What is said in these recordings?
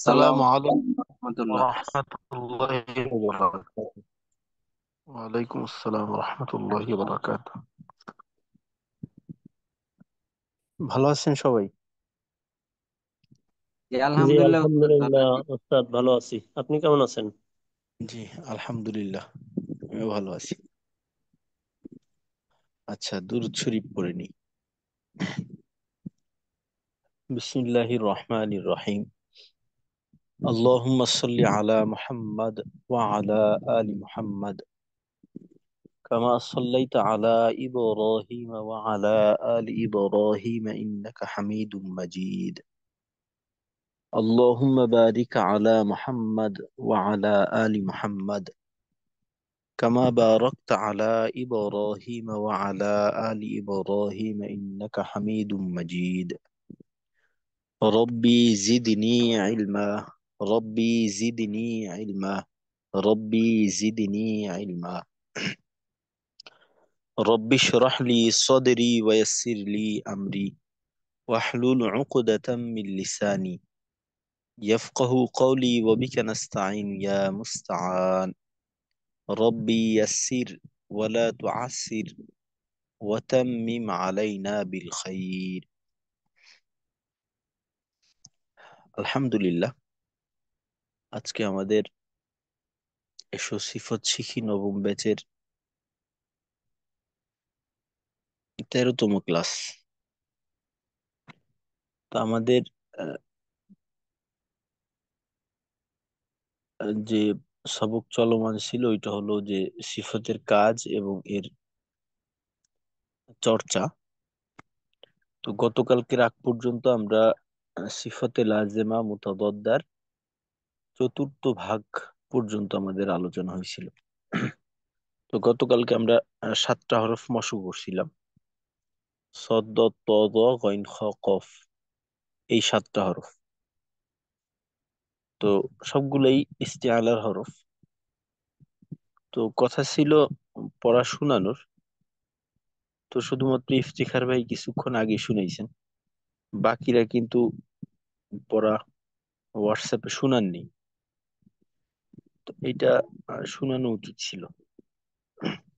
সালাম আসসালামু আলাইকুম রহমতুল্লাহ। রহমতুল্লাহি ওয়া বারাকাতুহু। ওয়ালাইকুম আসসালাম রহমতুল্লাহি বারাকাত। ভালো আছেন সবাই? জি, জি আলহামদুলিল্লাহ উস্তাদ, ভালো আলহামদুলিল্লাহ আছি। ওস্তাদ, ভালো আছি। আপনি কেমন আছেন? জি, আলহামদুলিল্লাহ, আমিও ভালো আছি। আচ্ছা, দুরূদ শরীফ পড়ে নি। বিসমিল্লাহির রহমানির রহিম। আল্লাহুম্মা সাল্লি আলা মুহাম্মাদ ওয়া আলা আলি মুহাম্মাদ কামা সাল্লাইতা আলা ইব্রাহিম ওয়া আলা আলি ইব্রাহিম ইন্নাকা হামিদুম মাজিদ। اللهم بارك على محمد وعلى آل محمد كما باركت على إبراهيم وعلى آل إبراهيم إنك حميد مجيد. ربي زدني علما، ربي زدني علما، ربي زدني علما. ربي اشرح لي صدري ويسر لي أمري واحلل عقدة من لساني يفقه قولي وبك نستعين يا مستعان. ربي يسر ولا تعسر وتمم علينا بالخير. আলহামদুলিল্লাহ, আজকে আমাদের এসো সিফত শিখি নবম ব্যাচের 13তম ক্লাস। তো আমাদের আহ, যে সবক চলমান ছিল ওইটা হলো যে সিফতের কাজ এবং এর চর্চা। তো গতকালকের আগ পর্যন্ত আমরা সিফতে লাজেমা মুতাদাদ্দার চতুর্থ ভাগ পর্যন্ত আমাদের আলোচনা হয়েছিল। তো গতকালকে আমরা 7টা হরফ মশক করছিলাম: সদ, দদ, ত, দ, গইন, খ, কফ, এই 7টা হরফ। তো সবগুলোই ইস্তিআলার হরফ। তো কথা ছিল পড়া শোনানোর। তো শুধুমাত্র ইফতিখার ভাই কিছুক্ষণ আগে শুনাইছেন, বাকিরা কিন্তু পড়া হোয়াটসঅ্যাপে শুনাননি। তো এটা শোনানো উচিত ছিল।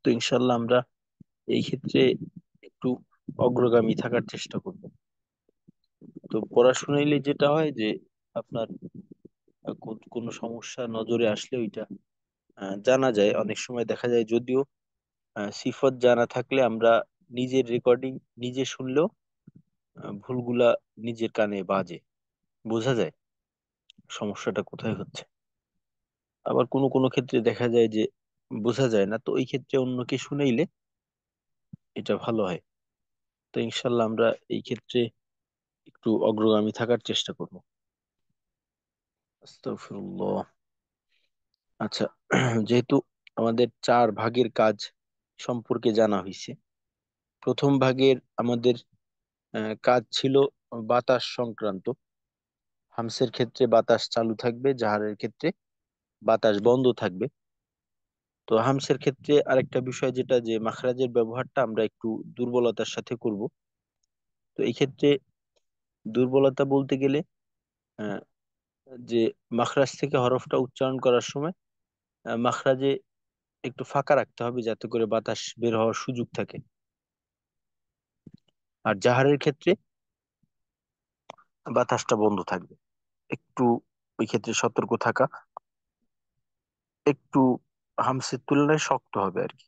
তো ইনশাল্লাহ আমরা এই ক্ষেত্রে একটু অগ্রগামী থাকার চেষ্টা করব। তো পড়া শুনাইলে যেটা হয় যে আপনার কোনো সমস্যা নজরে আসলে ওইটা জানা যায়। অনেক সময় দেখা যায় যদিও সিফত জানা থাকলে আমরা নিজের রেকর্ডিং নিজে শুনলেও ভুলগুলা নিজের কানে বাজে, বোঝা যায় সমস্যাটা কোথায় হচ্ছে। আবার কোনো কোনো ক্ষেত্রে দেখা যায় যে বোঝা যায় না, তো ওই ক্ষেত্রে অন্যকে শুনাইলে এটা ভালো হয়। তো ইনশাল্লাহ আমরা এই ক্ষেত্রে একটু অগ্রগামী থাকার চেষ্টা করব। আস্তাগফিরুল্লাহ। আচ্ছা, যেহেতু আমাদের 4 ভাগের কাজ সম্পর্কে জানা হয়েছে, প্রথম ভাগের আমাদের কাজ ছিল বাতাস সংক্রান্ত। হামসের ক্ষেত্রে বাতাস চালু থাকবে, জাহারের ক্ষেত্রে বাতাস বন্ধ থাকবে। তো হামসের ক্ষেত্রে আরেকটা বিষয় যেটা যে মাখরাজের ব্যবহারটা আমরা একটু দুর্বলতার সাথে করব। তো এই ক্ষেত্রে দুর্বলতা বলতে গেলে আহ, যে মাখরাজ থেকে হরফটা উচ্চারণ করার সময় মাখরাজে একটু ফাঁকা রাখতে হবে যাতে করে বাতাস বের হওয়ার সুযোগ থাকে। আর জাহারের ক্ষেত্রে বাতাসটা বন্ধ থাকবে। একটু ওই ক্ষেত্রে সতর্ক থাকা একটু হামসের তুলনায় শক্ত হবে আর কি।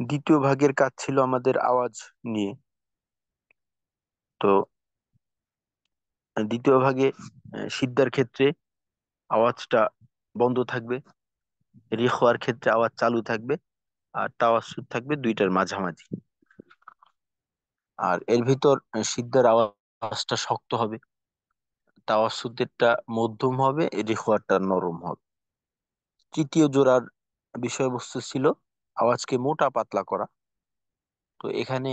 দ্বিতীয় ভাগের কাজ ছিল আমাদের আওয়াজ নিয়ে। তো দ্বিতীয় ভাগে সিদ্ধার ক্ষেত্রে আওয়াজটা বন্ধ থাকবে, রিখওয়ার ক্ষেত্রে আওয়াজ চালু থাকবে, আর তাওয়াসসুত থাকবে দুইটার মাঝামাঝি। আর এর ভিতর সিদ্ধার আওয়াজটা শক্ত হবে, তাওয়াসসুতেরটা মধ্যম হবে, রিখওয়ারটা নরম হবে। তৃতীয় জোড়ার বিষয়বস্তু ছিল আওয়াজকে মোটা পাতলা করা। তো এখানে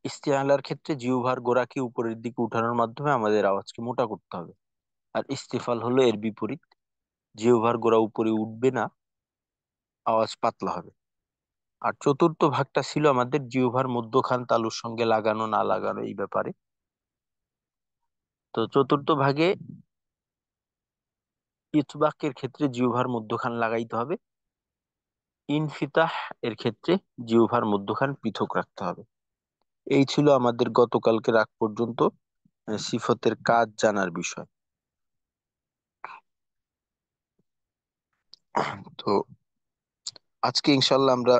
ইস্তিআলার ক্ষেত্রে জিহ্বার গোড়াকে উপরের দিকে উঠানোর মাধ্যমে আমাদের আওয়াজকে মোটা করতে হবে। আর ইস্তিফাল হলো এর বিপরীত, জিহ্বার গোড়া উপরে উঠবে না, আওয়াজ পাতলা হবে। আর চতুর্থ ভাগটা ছিল আমাদের জিহ্বার মধ্যখান তালুর সঙ্গে লাগানো না লাগানো এই ব্যাপারে। তো চতুর্থ ভাগে ইতবাকের ক্ষেত্রে জিহ্বার মধ্যখান লাগাইতে হবে, ইনফিতাহ এর ক্ষেত্রে জিহ্বার মধ্যখান পৃথক রাখতে হবে। এই ছিল আমাদের গতকালকে আগ পর্যন্ত সিফতের কাজ জানার বিষয়। তো আজকে ইনশাল্লাহ আমরা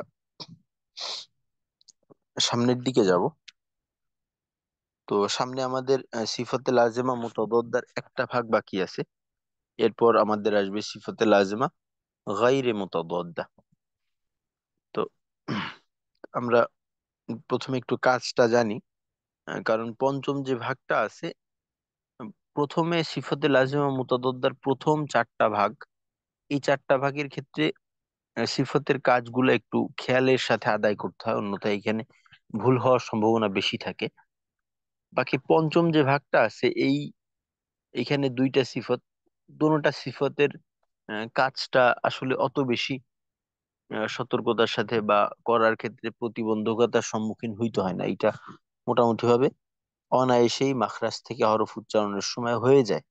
সামনের দিকে যাব। তো সামনে আমাদের সিফতে লাজেমা মুতাদাদ্দার একটা ভাগ বাকি আছে, এরপর আমাদের আসবে সিফতে লাজেমা গায়রে মুতাদাদ্দা। তো আমরা প্রথমে একটু কাজটা জানি, কারণ পঞ্চম যে ভাগটা আছে, প্রথমে সিফতে লাজেমা মুতাদাদ্দার প্রথম চারটা ভাগ, এই চারটা ভাগের ক্ষেত্রে সিফতের কাজগুলো একটু খেয়ালের সাথে আদায় করতে হয়, অন্যথায় এখানে ভুল হওয়ার সম্ভাবনা বেশি থাকে। বাকি পঞ্চম যে ভাগটা আছে, এইখানে দুইটা সিফত, দুটোটা সিফতের কাজটা আসলে অত বেশি সতর্কতার সাথে বা করার ক্ষেত্রে প্রতিবন্ধকতার সম্মুখীন হইতে হয় না। এটা মোটামুটি ভাবে অনায়াসেই মাখরাজ থেকে হরফ উচ্চারণের সময় হয়ে যায়,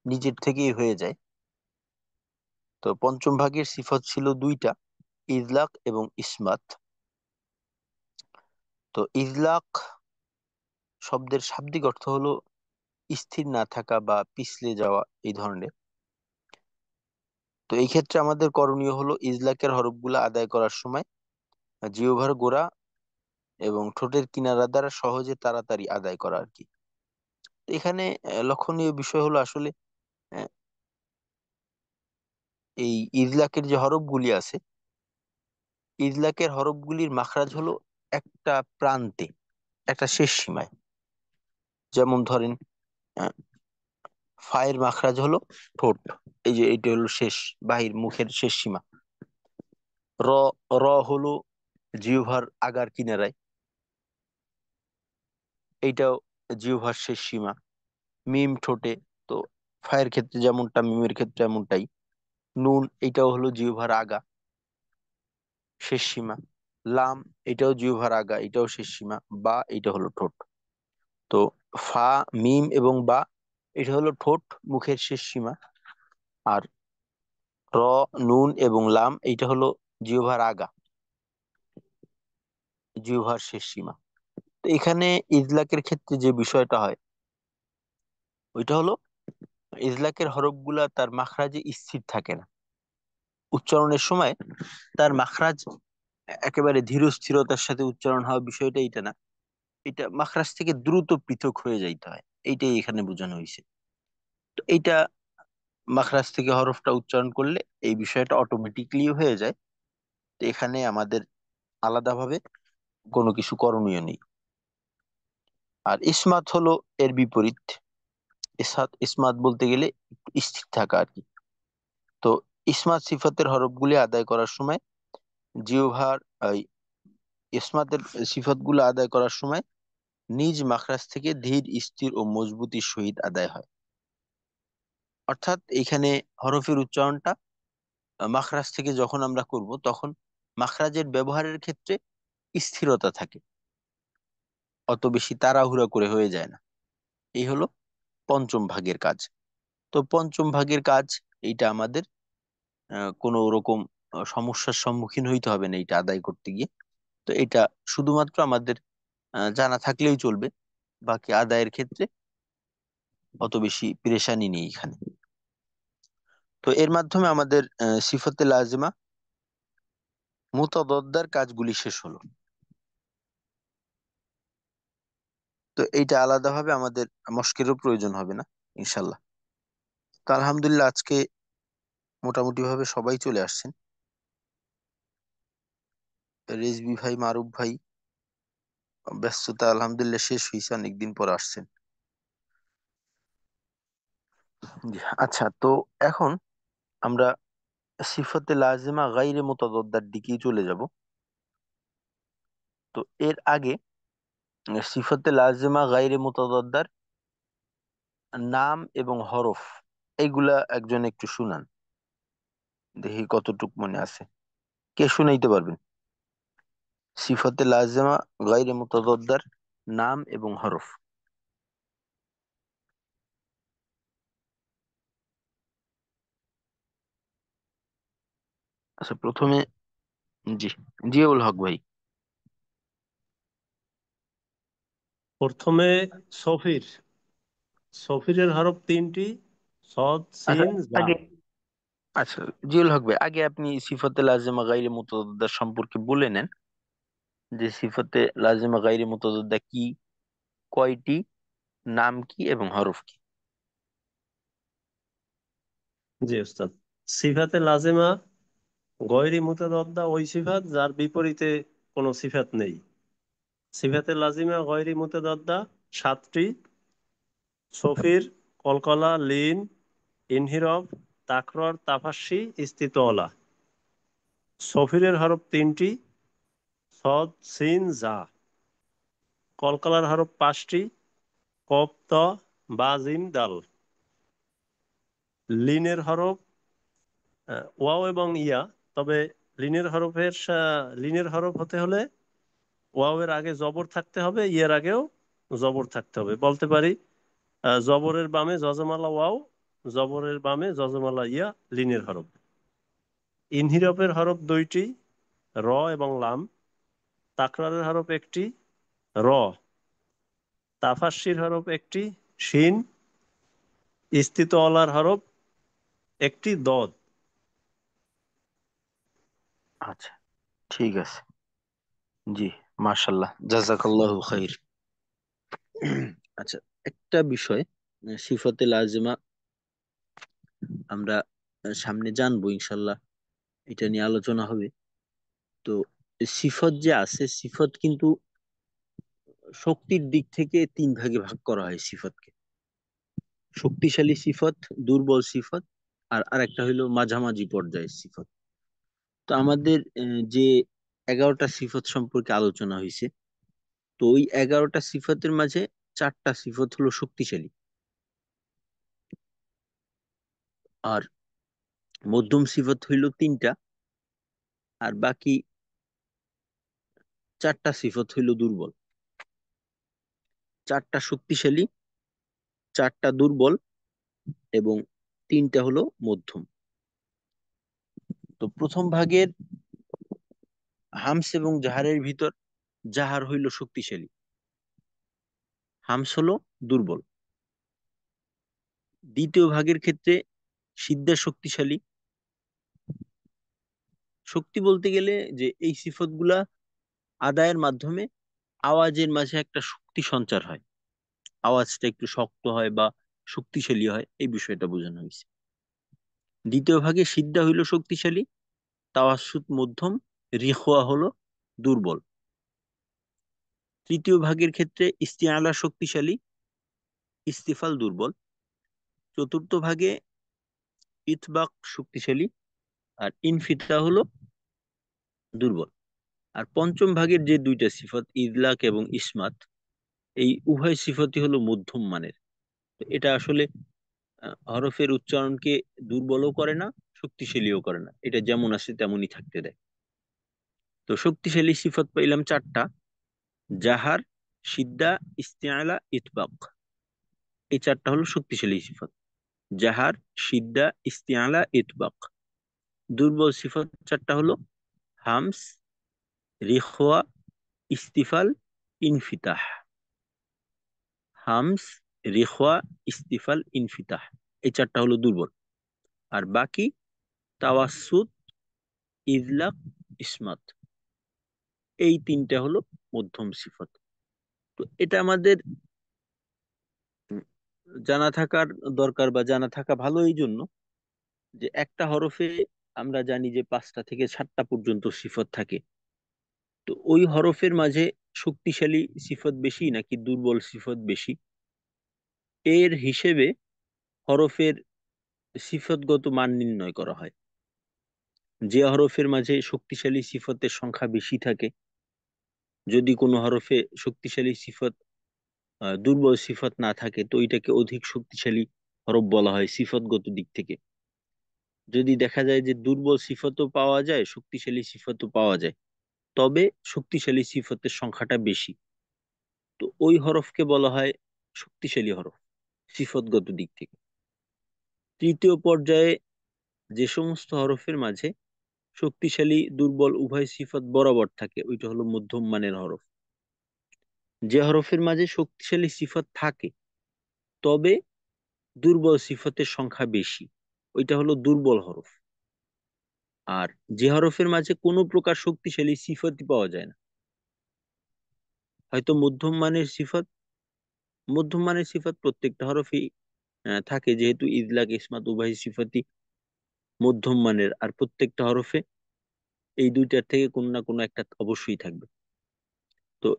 নিজের থেকেই হয়ে যায়। তো পঞ্চম ভাগের সিফত ছিল দুইটা, ইজলাক এবং ইসমাত। তো ইজলাক শব্দের শাব্দিক অর্থ হলো স্থির না থাকা বা পিছলে যাওয়া, এই ধরনের। তো এই ক্ষেত্রে আমাদের করণীয় হলো ইজলাকের হরফগুলো আদায় করার সময় জিহ্বার গোড়া এবং ঠোঁটের কিনারা দ্বারা সহজে তাড়াতাড়ি আদায় করা আর কি। তো এখানে লক্ষণীয় বিষয় হলো আসলে আহ, এই ইজলাকের যে হরফগুলি আছে, ইজলাকের হরফগুলির মাখরাজ হলো একটা প্রান্তে, একটা শেষ সীমায়। যেমন ধরেন আহ, ফায়ের মাখরাজ হলো ঠোঁট, এই যে এটা হলো শেষ, বাহির মুখের শেষ সীমা। র র হলো জিহ্বার আগার কিনারায়, এইটাও জিহ্বার শেষ সীমা। মিম ঠোঁটে, তো ফায়ের ক্ষেত্রে যেমনটা মিমের ক্ষেত্রে এমনটাই। নুন এটাও হলো জিহ্বার আগা, শেষ সীমা। লাম এটাও জিহ্বার আগা, এটাও শেষ সীমা। বা এটা হলো ঠোঁট। তো ফা, মিম এবং বা এটা হলো ঠোঁট, মুখের শেষ সীমা। আর র, নুন এবং লাম এইটা হলো জিহ্বার আগা, জিহ্বার শেষ সীমা। তো এখানে ইজলাকের ক্ষেত্রে যে বিষয়টা হয় ওইটা হলো ইজলাকের হরফগুলা তার মাখরাজে স্থির থাকে না। উচ্চারণের সময় তার মাখরাজ একেবারে ধীর স্থিরতার সাথে উচ্চারণ হওয়া, বিষয়টা এটা না, এটা মাখরাজ থেকে দ্রুত পৃথক হয়ে যাইতে হয়, এইটাই এখানে বোঝানো হয়েছে। তো এইটা মাখরাজ থেকে হরফটা উচ্চারণ করলে এই বিষয়টা অটোমেটিকলি হয়ে যায়। তো এখানে আমাদের আলাদাভাবে কোনো কিছু করণীয় নেই। আর ইসমাত হলো এর বিপরীত। ইসমাত বলতে গেলে স্থির থাকা আর কি। তো ইসমাত সিফাতের হরফগুলি আদায় করার সময় জিহ্বার এই ইসমাতের সিফাতগুলো আদায় করার সময় নিজ মাখরাজ থেকে ধীর, স্থির ও মজবুতির সহিত আদায় হয়। অর্থাৎ এখানে হরফের উচ্চারণটা মাখরাজ থেকে যখন আমরা করব তখন মাখরাজের ব্যবহারের ক্ষেত্রে স্থিরতা থাকে, অত বেশি তাড়াহুড়া করে হয়ে যায় না। এই হলো পঞ্চম ভাগের কাজ। তো পঞ্চম ভাগের কাজ এইটা আমাদের কোনো রকম সমস্যার সম্মুখীন হইতে হবে না এটা আদায় করতে গিয়ে। তো এটা শুধুমাত্র আমাদের জানা থাকলেই চলবে, বাকি আদায়ের ক্ষেত্রে অত বেশি পেরেশানি নেই এখানে। তো এর মাধ্যমে আমাদের সিফাতে লাজিমা মুতাদাদ্দার কাজগুলি শেষ হলো। তো এইটা আলাদাভাবে আমাদের মশকেরও প্রয়োজন হবে না ইনশাল্লাহ। তো আলহামদুলিল্লাহ আজকে মোটামুটি ভাবে সবাই চলে আসছেন। রেজবি ভাই, মারুফ ভাই, ব্যস্ততা আলহামদুলিল্লাহ শেষ হয়েছে, অনেকদিন পর আসছেন। জি, আচ্ছা। তো এখন আমরা সিফাতে লাজিমা গাইরে মুতাদাদ্দার দিকেই চলে যাব। তো এর আগে সিফাতে লাজিমা গাইরে মুতাদাদ্দার নাম এবং হরফ এইগুলা একজন একটু শুনান, দেখি কতটুক মনে আছে। কে শুনাইতে পারবেন? সিফাতে লাজিমা গাইরে মুতাদাদ্দার নাম এবং হরফ। আচ্ছা, প্রথমে জি, জিয়াউল হক ভাই। প্রথমে সফির। সফিরের হরফ তিনটি: সদ, আচ্ছা, সিন, জা। আগে আচ্ছা জিয়াউল হক ভাই, আগে আপনি সিফাতে লাজিমা গাইরে মুতাদাদ্দা সম্পর্কে বলে নেন, যে সিফাতে লাজিমা গাইরে মুতাদাদ্দা কি, কয়টি, নাম কি এবং হরফ কি। জি উস্তাদ। সিফাতে লাজিমা গয়রি মুতাদাদ্দা ওই সিফাত যার বিপরীতে কোনো সিফাত নেই। সিফাতে লাজিমা গয়রি মুতাদাদ্দা সাতটি: সফির, কলকলা, লিন, ইনহিরফ, তাকরর, তাফাস্সি, ইস্তিতলা। সফিরের হরফ তিনটি: সদ, সিন, জা। কলকলার হরফ পাঁচটি: কফ, ত, বা, জিম, দাল। লিনের হরফ ওয়াও এবং ইয়া। তবে লিনের হরফ হতে হলে ওয়াও এর আগে জবর থাকতে হবে, ইয়ের আগেও জবর থাকতে হবে। বলতে পারি জবরের বামে জজমালা ওয়াও, জবরের বামে জজমালা ইয়া লিনের হরফ। ইনহিরফের হরফ দুইটি: র এবং লাম। তাকরারের হরফ একটি, র। তাফাস্সির হরফ একটি, শিন। ইস্তিত অলার হরফ একটি, দদ। আচ্ছা, ঠিক আছে। জি, মাশাল্লাহ, জাযাকাল্লাহু খাইর। আচ্ছা, একটা বিষয়, সিফাতে লাজিমা আমরা সামনে জানবো ইনশাল্লাহ, এটা নিয়ে আলোচনা হবে। তো সিফত যে আছে, সিফত কিন্তু শক্তির দিক থেকে তিন ভাগে ভাগ করা হয় সিফতকে: শক্তিশালী সিফত, দুর্বল সিফত, আর আরেকটা হইলো মাঝামাঝি পর্যায়ের সিফত। তো আমাদের যে 11টা সিফত সম্পর্কে আলোচনা হয়েছে, তো ওই 11টা সিফতের মাঝে 4টা সিফত হলো শক্তিশালী, আর মধ্যম সিফত হইলো 3টা, আর বাকি 4টা সিফত হইলো দুর্বল। 4টা শক্তিশালী, 4টা দুর্বল, এবং 3টা হলো মধ্যম। তো প্রথম ভাগের হামস এবং জাহারের ভিতর জাহার হইল শক্তিশালী, হামস হলো দুর্বল। দ্বিতীয় ভাগের ক্ষেত্রে সিদ্ধা শক্তিশালী। শক্তি বলতে গেলে যে এই সিফতগুলা আদায়ের মাধ্যমে আওয়াজের মাঝে একটা শক্তি সঞ্চার হয়, আওয়াজটা একটু শক্ত হয় বা শক্তিশালী হয়, এই বিষয়টা বোঝানো হয়েছে। দ্বিতীয় ভাগে সিদ্ধা হইল শক্তিশালী, তাওয়াসুত মধ্যম, রিখওয়া হলো দুর্বল। তৃতীয় ভাগের ক্ষেত্রে ইস্তিআলা শক্তিশালী, ইস্তিফাল দুর্বল। চতুর্থ ভাগে ইতবাক শক্তিশালী, আর ইনফিতা হলো দুর্বল। আর পঞ্চম ভাগের যে দুইটা সিফত ইদলাক এবং ইসমাত, এই উভয় সিফতই হলো মধ্যম মানের। তো এটা আসলে হরফের উচ্চারণকে দুর্বলও করে না, শক্তিশালীও করে না, এটা যেমন আছে তেমনই থাকতে দেয়। তো শক্তিশালী সিফত পাইলাম 4টা: জাহার, সিদ্দা, ইস্তিআলা, ইতবাক। এই 4টা হলো শক্তিশালী সিফত: জাহার, সিদ্দা, ইস্তিআলা, ইতবাক। দুর্বল সিফত 4টা হলো হামস, রিখওয়া, ইস্তিফাল, ইনফিতাহ। হামস, রিখওয়া, ইস্তিফাল, ইনফিতাহ, এই 4টা হলো দুর্বল। আর বাকি তাওয়াসুত, ইদলাক, ইসমাত, এই 3টা হলো মধ্যম সিফত। তো এটা আমাদের উম, জানা থাকার দরকার, বা জানা থাকা ভালো এই জন্য যে একটা হরফে আমরা জানি যে 5টা থেকে 7টা পর্যন্ত সিফত থাকে। তো ওই হরফের মাঝে শক্তিশালী সিফত বেশি নাকি দুর্বল সিফত বেশি, এর হিসেবে হরফের সিফতগত মান নির্ণয় করা হয়। যে হরফের মাঝে শক্তিশালী সিফতের সংখ্যা বেশি থাকে, যদি কোনো হরফে শক্তিশালী সিফত দুর্বল সিফত না থাকে, তো এটাকে অধিক শক্তিশালী হরফ বলা হয় সিফতগত দিক থেকে। যদি দেখা যায় যে দুর্বল সিফতও পাওয়া যায়, শক্তিশালী সিফতও পাওয়া যায়, তবে শক্তিশালী সিফতের সংখ্যাটা বেশি, তো ওই হরফকে বলা হয় শক্তিশালী হরফ সিফতগত দিক থেকে। তৃতীয় পর্যায়ে যে সমস্ত হরফের মাঝে শক্তিশালী দুর্বল উভয় সিফত বরাবর থাকে, ওইটা হলো মধ্যম মানের হরফ। যে হরফের মাঝে শক্তিশালী সিফত থাকে তবে দুর্বল সিফতের সংখ্যা বেশি, ওইটা হলো দুর্বল হরফ। আর যে হরফের মাঝে কোনো প্রকার শক্তিশালী সিফতই পাওয়া যায় না, হয়তো মধ্যম মানের সিফত প্রত্যেকটা হরফে থাকে, যেহেতু ইদলাক ইসমাত উভয় সিফাতই মধ্যম মানের, আর প্রত্যেকটা হরফে এই দুইটার থেকে কোনো না কোনো একটা অবশ্যই থাকবে। তো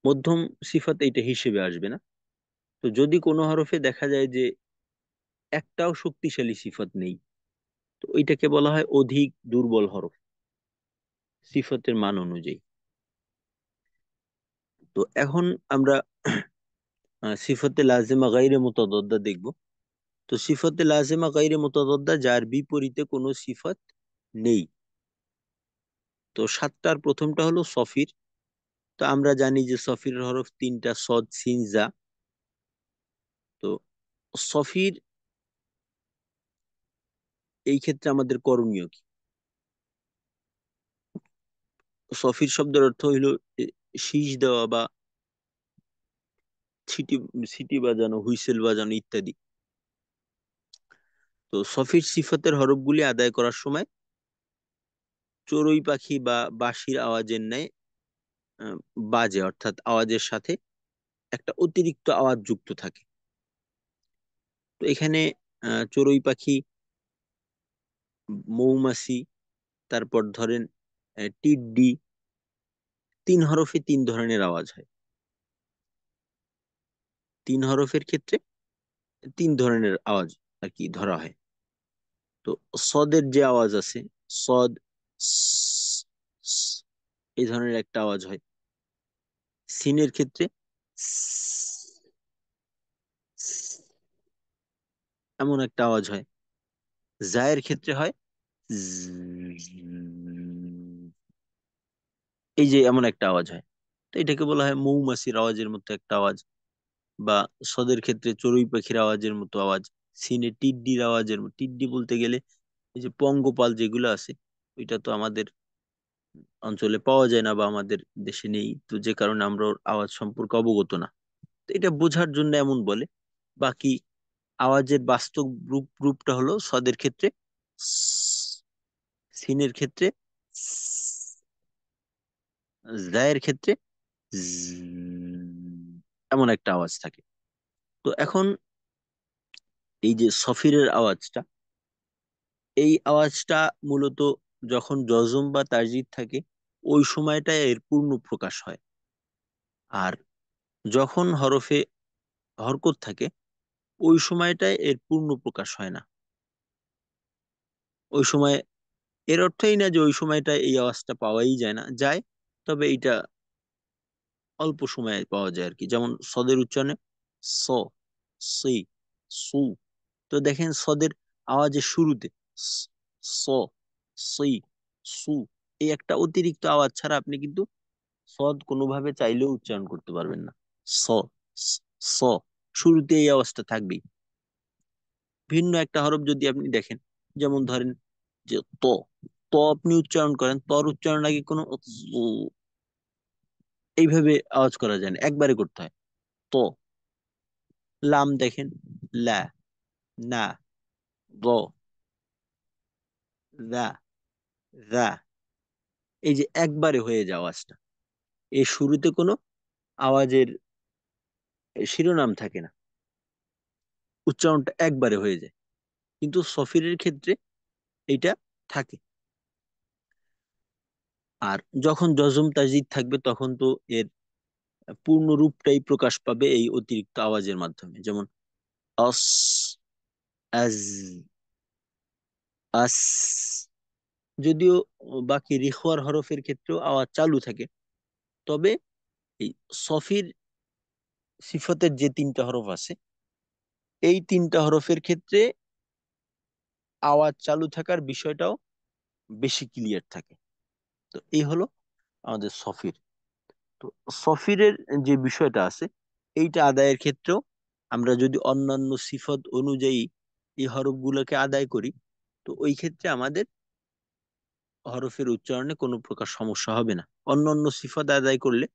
মধ্যম সিফাত এইটা হিসেবে আসবে না। তো যদি কোনো হরফে দেখা যায় যে একটাও শক্তিশালী সিফাত নেই, তো ওইটাকে বলা হয় অধিক দুর্বল হরফ সিফাতের মান অনুযায়ী। তো এখন আমরা সিফাতে লাজেমা গাইরে মুতাদাদ্দা দেখব। তো সিফাতে লাজেমা গাইরে মুতাদাদ্দা যার বিপরীতে কোনো সিফাত নেই। তো সাতটার প্রথমটা হলো সফির। তো আমরা জানি যে সফির হরফ তিনটা, সদ সিন জা। তো সফির এই ক্ষেত্রে আমাদের করণীয় কি? সফির শব্দের অর্থ হইল শীষ দেওয়া বা ছিটি সিটি বাজানো, হুইসেল বাজানো ইত্যাদি। তো সফির সিফাতের হরফগুলি আদায় করার সময় চড়ুই পাখি বা বাঁশির আওয়াজের ন্যায় আহ, বাজে, অর্থাৎ আওয়াজের সাথে একটা অতিরিক্ত আওয়াজ যুক্ত থাকে। তো এখানে চড়ুই পাখি, মৌমাছি, তারপর ধরেন টিড্ডি, তিন হরফে তিন ধরনের আওয়াজ হয়। তিন হরফের ক্ষেত্রে তিন ধরনের আওয়াজ আর কি ধরা হয়। তো সদের যে আওয়াজ আছে, সদ স, স, এই ধরনের একটা আওয়াজ হয়। সিনের ক্ষেত্রে স, স, এমন একটা আওয়াজ হয়। জায়ের ক্ষেত্রে হয় জ, এই যে এমন একটা আওয়াজ হয়। তো এটাকে বলা হয় মৌমাছির আওয়াজের মতো একটা আওয়াজ। বা সদের ক্ষেত্রে চড়ুই পাখির আওয়াজের মতো আওয়াজ, সিনে টিড্ডির আওয়াজের মতো। টিড্ডি বলতে গেলে এই যে পঙ্গপাল যেগুলো আছে, ওইটা তো আমাদের অঞ্চলে পাওয়া যায় না বা আমাদের দেশে নেই, তো যে কারণে আমরা ওর আওয়াজ সম্পর্কে অবগত না। তো এটা বোঝার জন্য এমন বলে। বাকি আওয়াজের বাস্তব রূপটা হলো সদের ক্ষেত্রে স, সিনের ক্ষেত্রে স, জায়ের ক্ষেত্রে জ, এমন একটা আওয়াজ থাকে। তো এখন এই যে সফিরের আওয়াজটা, এই আওয়াজটা মূলত যখন জজম বা তারজিদ থাকে ওই সময়টায় এর পূর্ণ প্রকাশ হয়। আর যখন হরফে হরকত থাকে ওই সময়টায় এর পূর্ণ প্রকাশ হয় না। ওই সময় এর অর্থই না যে ওই সময়টায় এই আওয়াজটা পাওয়াই যায় না, যায়, তবে এটা অল্প সময়ে পাওয়া যায় আর কি। যেমন সদের উচ্চারণে স, সি, সু। তো দেখেন সদের আওয়াজের শুরুতে স, স, সি, সু, এই একটা অতিরিক্ত আওয়াজ ছাড়া আপনি কিন্তু সদ কোনোভাবে চাইলেও উচ্চারণ করতে পারবেন না। স, স, স, শুরুতে এই আওয়াজটা থাকবেই। ভিন্ন একটা হরফ যদি আপনি দেখেন, যেমন ধরেন যে ত, ত আপনি উচ্চারণ করেন, তর উচ্চারণ আগে কোনো এইভাবে আওয়াজ করা যায় না, একবারে করতে হয় তো। লাম দেখেন লা, না, দ, দা, দা, এই যে একবারে হয়ে যাওয়া আওয়াজটা, এর শুরুতে কোনো আওয়াজের শিরোনাম থাকে না, উচ্চারণটা একবারে হয়ে যায়। কিন্তু সফিরের ক্ষেত্রে এইটা থাকে। আর যখন জজম তাজিদ থাকবে তখন তো এর পূর্ণ রূপটাই প্রকাশ পাবে এই অতিরিক্ত আওয়াজের মাধ্যমে। যেমন অস, আজ, আস। যদিও বাকি রিখওয়ার হরফের ক্ষেত্রেও আওয়াজ চালু থাকে, তবে এই সফির সিফতের যে তিনটা হরফ আছে এই তিনটা হরফের ক্ষেত্রে আওয়াজ চালু থাকার বিষয়টাও বেশি ক্লিয়ার থাকে। তো এই হলো আমাদের সফির। তো সফিরের যে বিষয়টা আছে এইটা আদায়ের ক্ষেত্রেও আমরা যদি অন্যান্য সিফত অনুযায়ী এই হরফগুলোকে আদায় করি, তো ওই ক্ষেত্রে আমাদের হরফের উচ্চারণে কোনো প্রকার সমস্যা হবে না। অন্য অন্য সিফাত আদায় করলে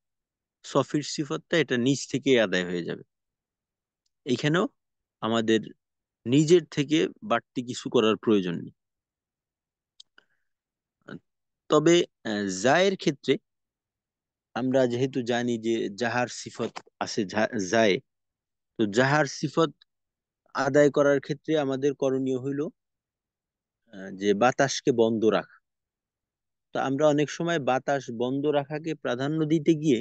সফির সিফাতটা এটা নিজ থেকেই আদায় হয়ে যাবে। এইখানেও আমাদের নিজের থেকে বাড়তি কিছু করার প্রয়োজন নেই। তবে জায়ের ক্ষেত্রে আমরা যেহেতু জানি যে জাহার সিফত আছে জায়ে, তো জাহার সিফত আদায় করার ক্ষেত্রে আমাদের করণীয় হইল যে বাতাসকে বন্ধ রাখা। তো আমরা অনেক সময় বাতাস বন্ধ রাখাকে প্রাধান্য দিতে গিয়ে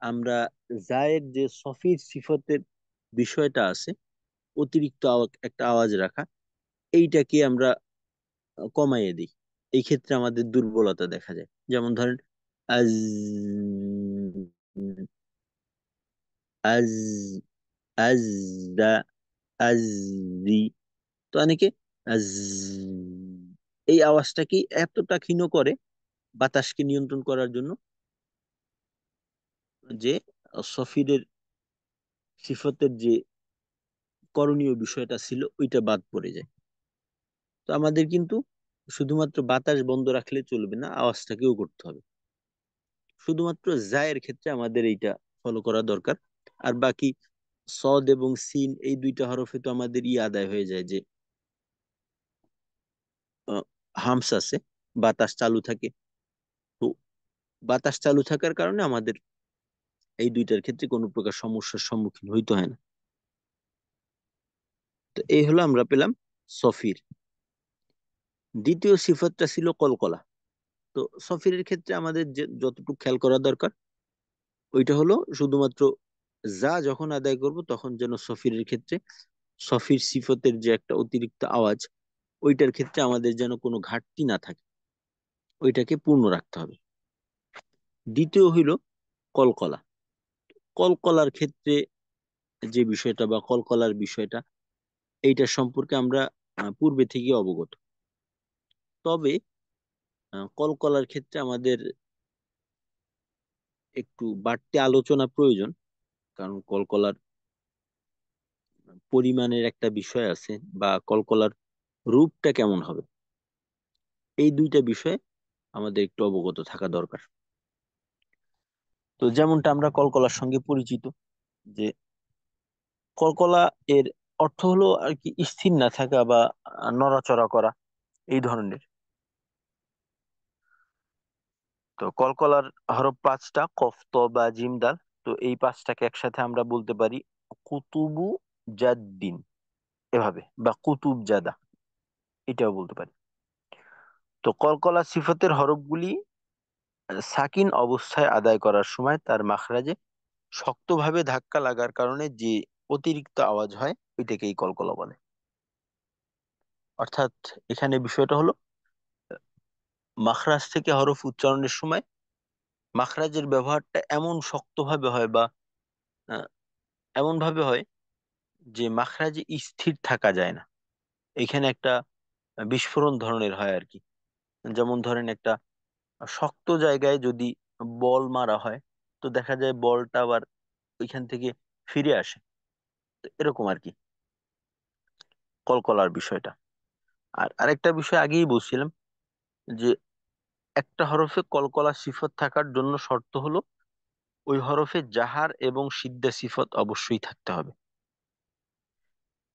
আমরা জায়ের যে সফির সিফতের বিষয়টা আছে, অতিরিক্ত একটা আওয়াজ রাখা, এইটাকে আমরা কমাইয়ে দিই। এই ক্ষেত্রে আমাদের দুর্বলতা দেখা যায়। যেমন ধরেন আজ, আজ, আজদা, আজদি। তো অনেকে আজ, এই আওয়াজটাকে এতটা ক্ষীণ করে বাতাসকে নিয়ন্ত্রণ করার জন্য যে সফিরের সিফতের যে করণীয় বিষয়টা ছিল ওইটা বাদ পড়ে যায়। তো আমাদের কিন্তু শুধুমাত্র বাতাস বন্ধ রাখলে চলবে না, আওয়াজটাকেও করতে হবে। শুধুমাত্র জায়ের ক্ষেত্রে আমাদের এইটা ফলো করা দরকার। আর বাকি সদ এবং সিন এই দুইটা হরফে তো আমাদের আদায় হয়ে যায় যে হামস আছে, বাতাস চালু থাকে। তো বাতাস চালু থাকার কারণে আমাদের এই দুইটার ক্ষেত্রে কোনো প্রকার সমস্যার সম্মুখীন হইতে হয় না। তো এই হলো আমরা পেলাম সফির। দ্বিতীয় সিফতটা ছিল কলকলা। তো সফিরের ক্ষেত্রে আমাদের যে যতটুকু খেয়াল করা দরকার ওইটা হলো শুধুমাত্র যা যখন আদায় করব তখন যেন সফিরের ক্ষেত্রে সফির সিফতের যে একটা অতিরিক্ত আওয়াজ, ওইটার ক্ষেত্রে আমাদের যেন কোনো ঘাটতি না থাকে, ওইটাকে পূর্ণ রাখতে হবে। দ্বিতীয় হইল কলকলা। কলকলার ক্ষেত্রে যে বিষয়টা বা কলকলার বিষয়টা, এইটা সম্পর্কে আমরা পূর্বে থেকে অবগত। তবে কলকলার ক্ষেত্রে আমাদের একটু বাড়তি আলোচনা প্রয়োজন। কারণ কলকলার পরিমাণের একটা বিষয় আছে, বা কলকলার রূপটা কেমন হবে, এই দুইটা বিষয়ে আমাদের একটু অবগত থাকা দরকার। তো যেমনটা আমরা কলকলার সঙ্গে পরিচিত যে কলকলা এর অর্থ হলো আর কি স্থির না থাকা বা নড়াচড়া করা, এই ধরনের। তো কলকলার হরফ পাঁচটা, কফ ত বা জিম দাল। তো এই পাঁচটাকে একসাথে আমরা বলতে পারি কুতুবু জাদ্দিন, এভাবে, বা কুতুব জাদা, এটাও বলতে পারি। তো কলকলা সিফতের হরফগুলি সাকিন অবস্থায় আদায় করার সময় তার মাখরাজে শক্তভাবে ধাক্কা লাগার কারণে যে অতিরিক্ত আওয়াজ হয় ওইটাকেই কলকলা বলে। অর্থাৎ এখানে বিষয়টা হলো মাখরাজ থেকে হরফ উচ্চারণের সময় মাখরাজের ব্যবহারটা এমন শক্তভাবে হয় বা আহ, এমন ভাবে হয় যে মাখরাজে স্থির থাকা যায় না। এখানে একটা বিস্ফোরণ ধরনের হয় আর কি। যেমন ধরেন একটা শক্ত জায়গায় যদি বল মারা হয়, তো দেখা যায় বলটা আবার ওইখান থেকে ফিরে আসে। তো এরকম আর কি কলকলার বিষয়টা। আর আরেকটা বিষয় আগেই বলছিলাম যে একটা হরফে কলকলা সিফত থাকার জন্য শর্ত হলো ওই হরফে জাহার এবং সিদ্ধা সিফত অবশ্যই থাকতে হবে।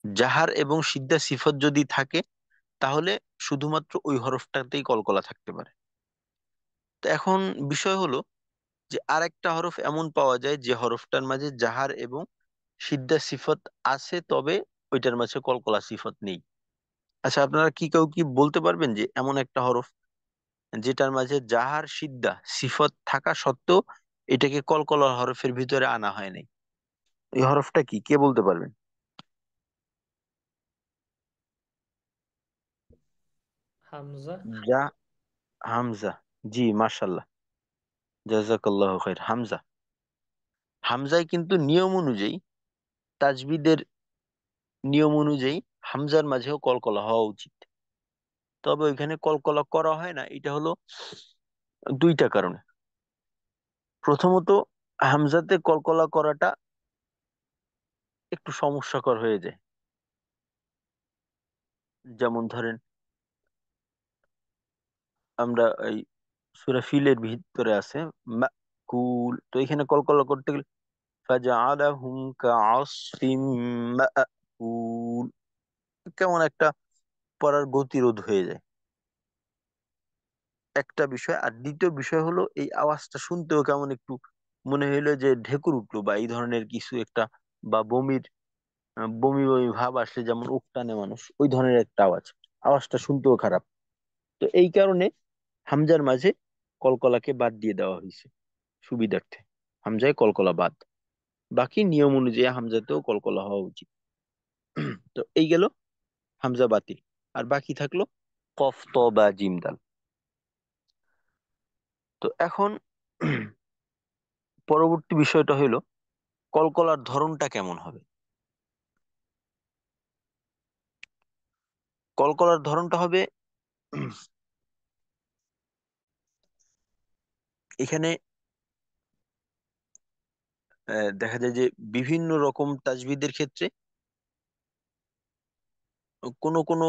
জাহার এবং সিদ্ধা সিফত যদি থাকে তাহলে শুধুমাত্র ওই হরফটাতেই কলকলা থাকতে পারে। তো এখন বিষয় হলো যে আরেকটা হরফ এমন পাওয়া যায় যে হরফটার মাঝে জাহার এবং সিদ্ধা সিফত আছে, তবে ওইটার মাঝে কলকলা সিফত নেই। আচ্ছা, আপনারা কি কেউ কি বলতে পারবেন যে এমন একটা হরফ যেটার মাঝে জাহার সিদ্ধা সিফত থাকা সত্ত্বেও এটাকে কলকলা হরফের ভিতরে আনা হয় নাই? এই হরফটা কি, কে বলতে পারবেন? হামজা। যা, হামজা। জি, মাশাল্লাহ, জাযাকাল্লাহ খাইর। হামজা, হামজায় কিন্তু নিয়ম অনুযায়ী, তাজবিদের নিয়ম অনুযায়ী হামজার মাঝেও কলকলা হওয়া উচিত। তবে ওইখানে কলকলা করা হয় না, এটা হলো দুইটা কারণে। প্রথমত, হামজাতে কলকলা করাটা একটু সমস্যাকর হয়ে যায়। যেমন ধরেন আমরা এই সূরা ফিলের ভিতরে আছে মাকুল, তো এখানে কলকলা করতে গেলে ফাজআলাহুম কাআসফিম মাকুল, কেমন একটা পড়ার গতিরোধ হয়ে যায়, একটা বিষয়। আর দ্বিতীয় বিষয় হলো এই আওয়াজটা শুনতেও কেমন একটু মনে হইলো যে ঢেকুর উঠলো বা এই ধরনের কিছু একটা, বা বমির বমি বমি ভাব আসলে যেমন উক টানে মানুষ, ওই ধরনের একটা আওয়াজ, আওয়াজটা শুনতেও খারাপ। তো এই কারণে হামজার মাঝে কলকলাকে বাদ দিয়ে দেওয়া হয়েছে সুবিধার্থে, হামজায় কলকলা বাদ, বাকি নিয়ম অনুযায়ী হামজাতেও কলকলা হওয়া উচিত। তো এই গেল হামজা বাতিল, আর বাকি থাকলো কফ ত বা জিম দাল। তো এখন পরবর্তী বিষয়টা হইলো কলকলার ধরনটা কেমন হবে। কলকলার ধরনটা হবে এখানে দেখা যায় যে বিভিন্ন রকম তাজবিদের ক্ষেত্রে কোনো কোনো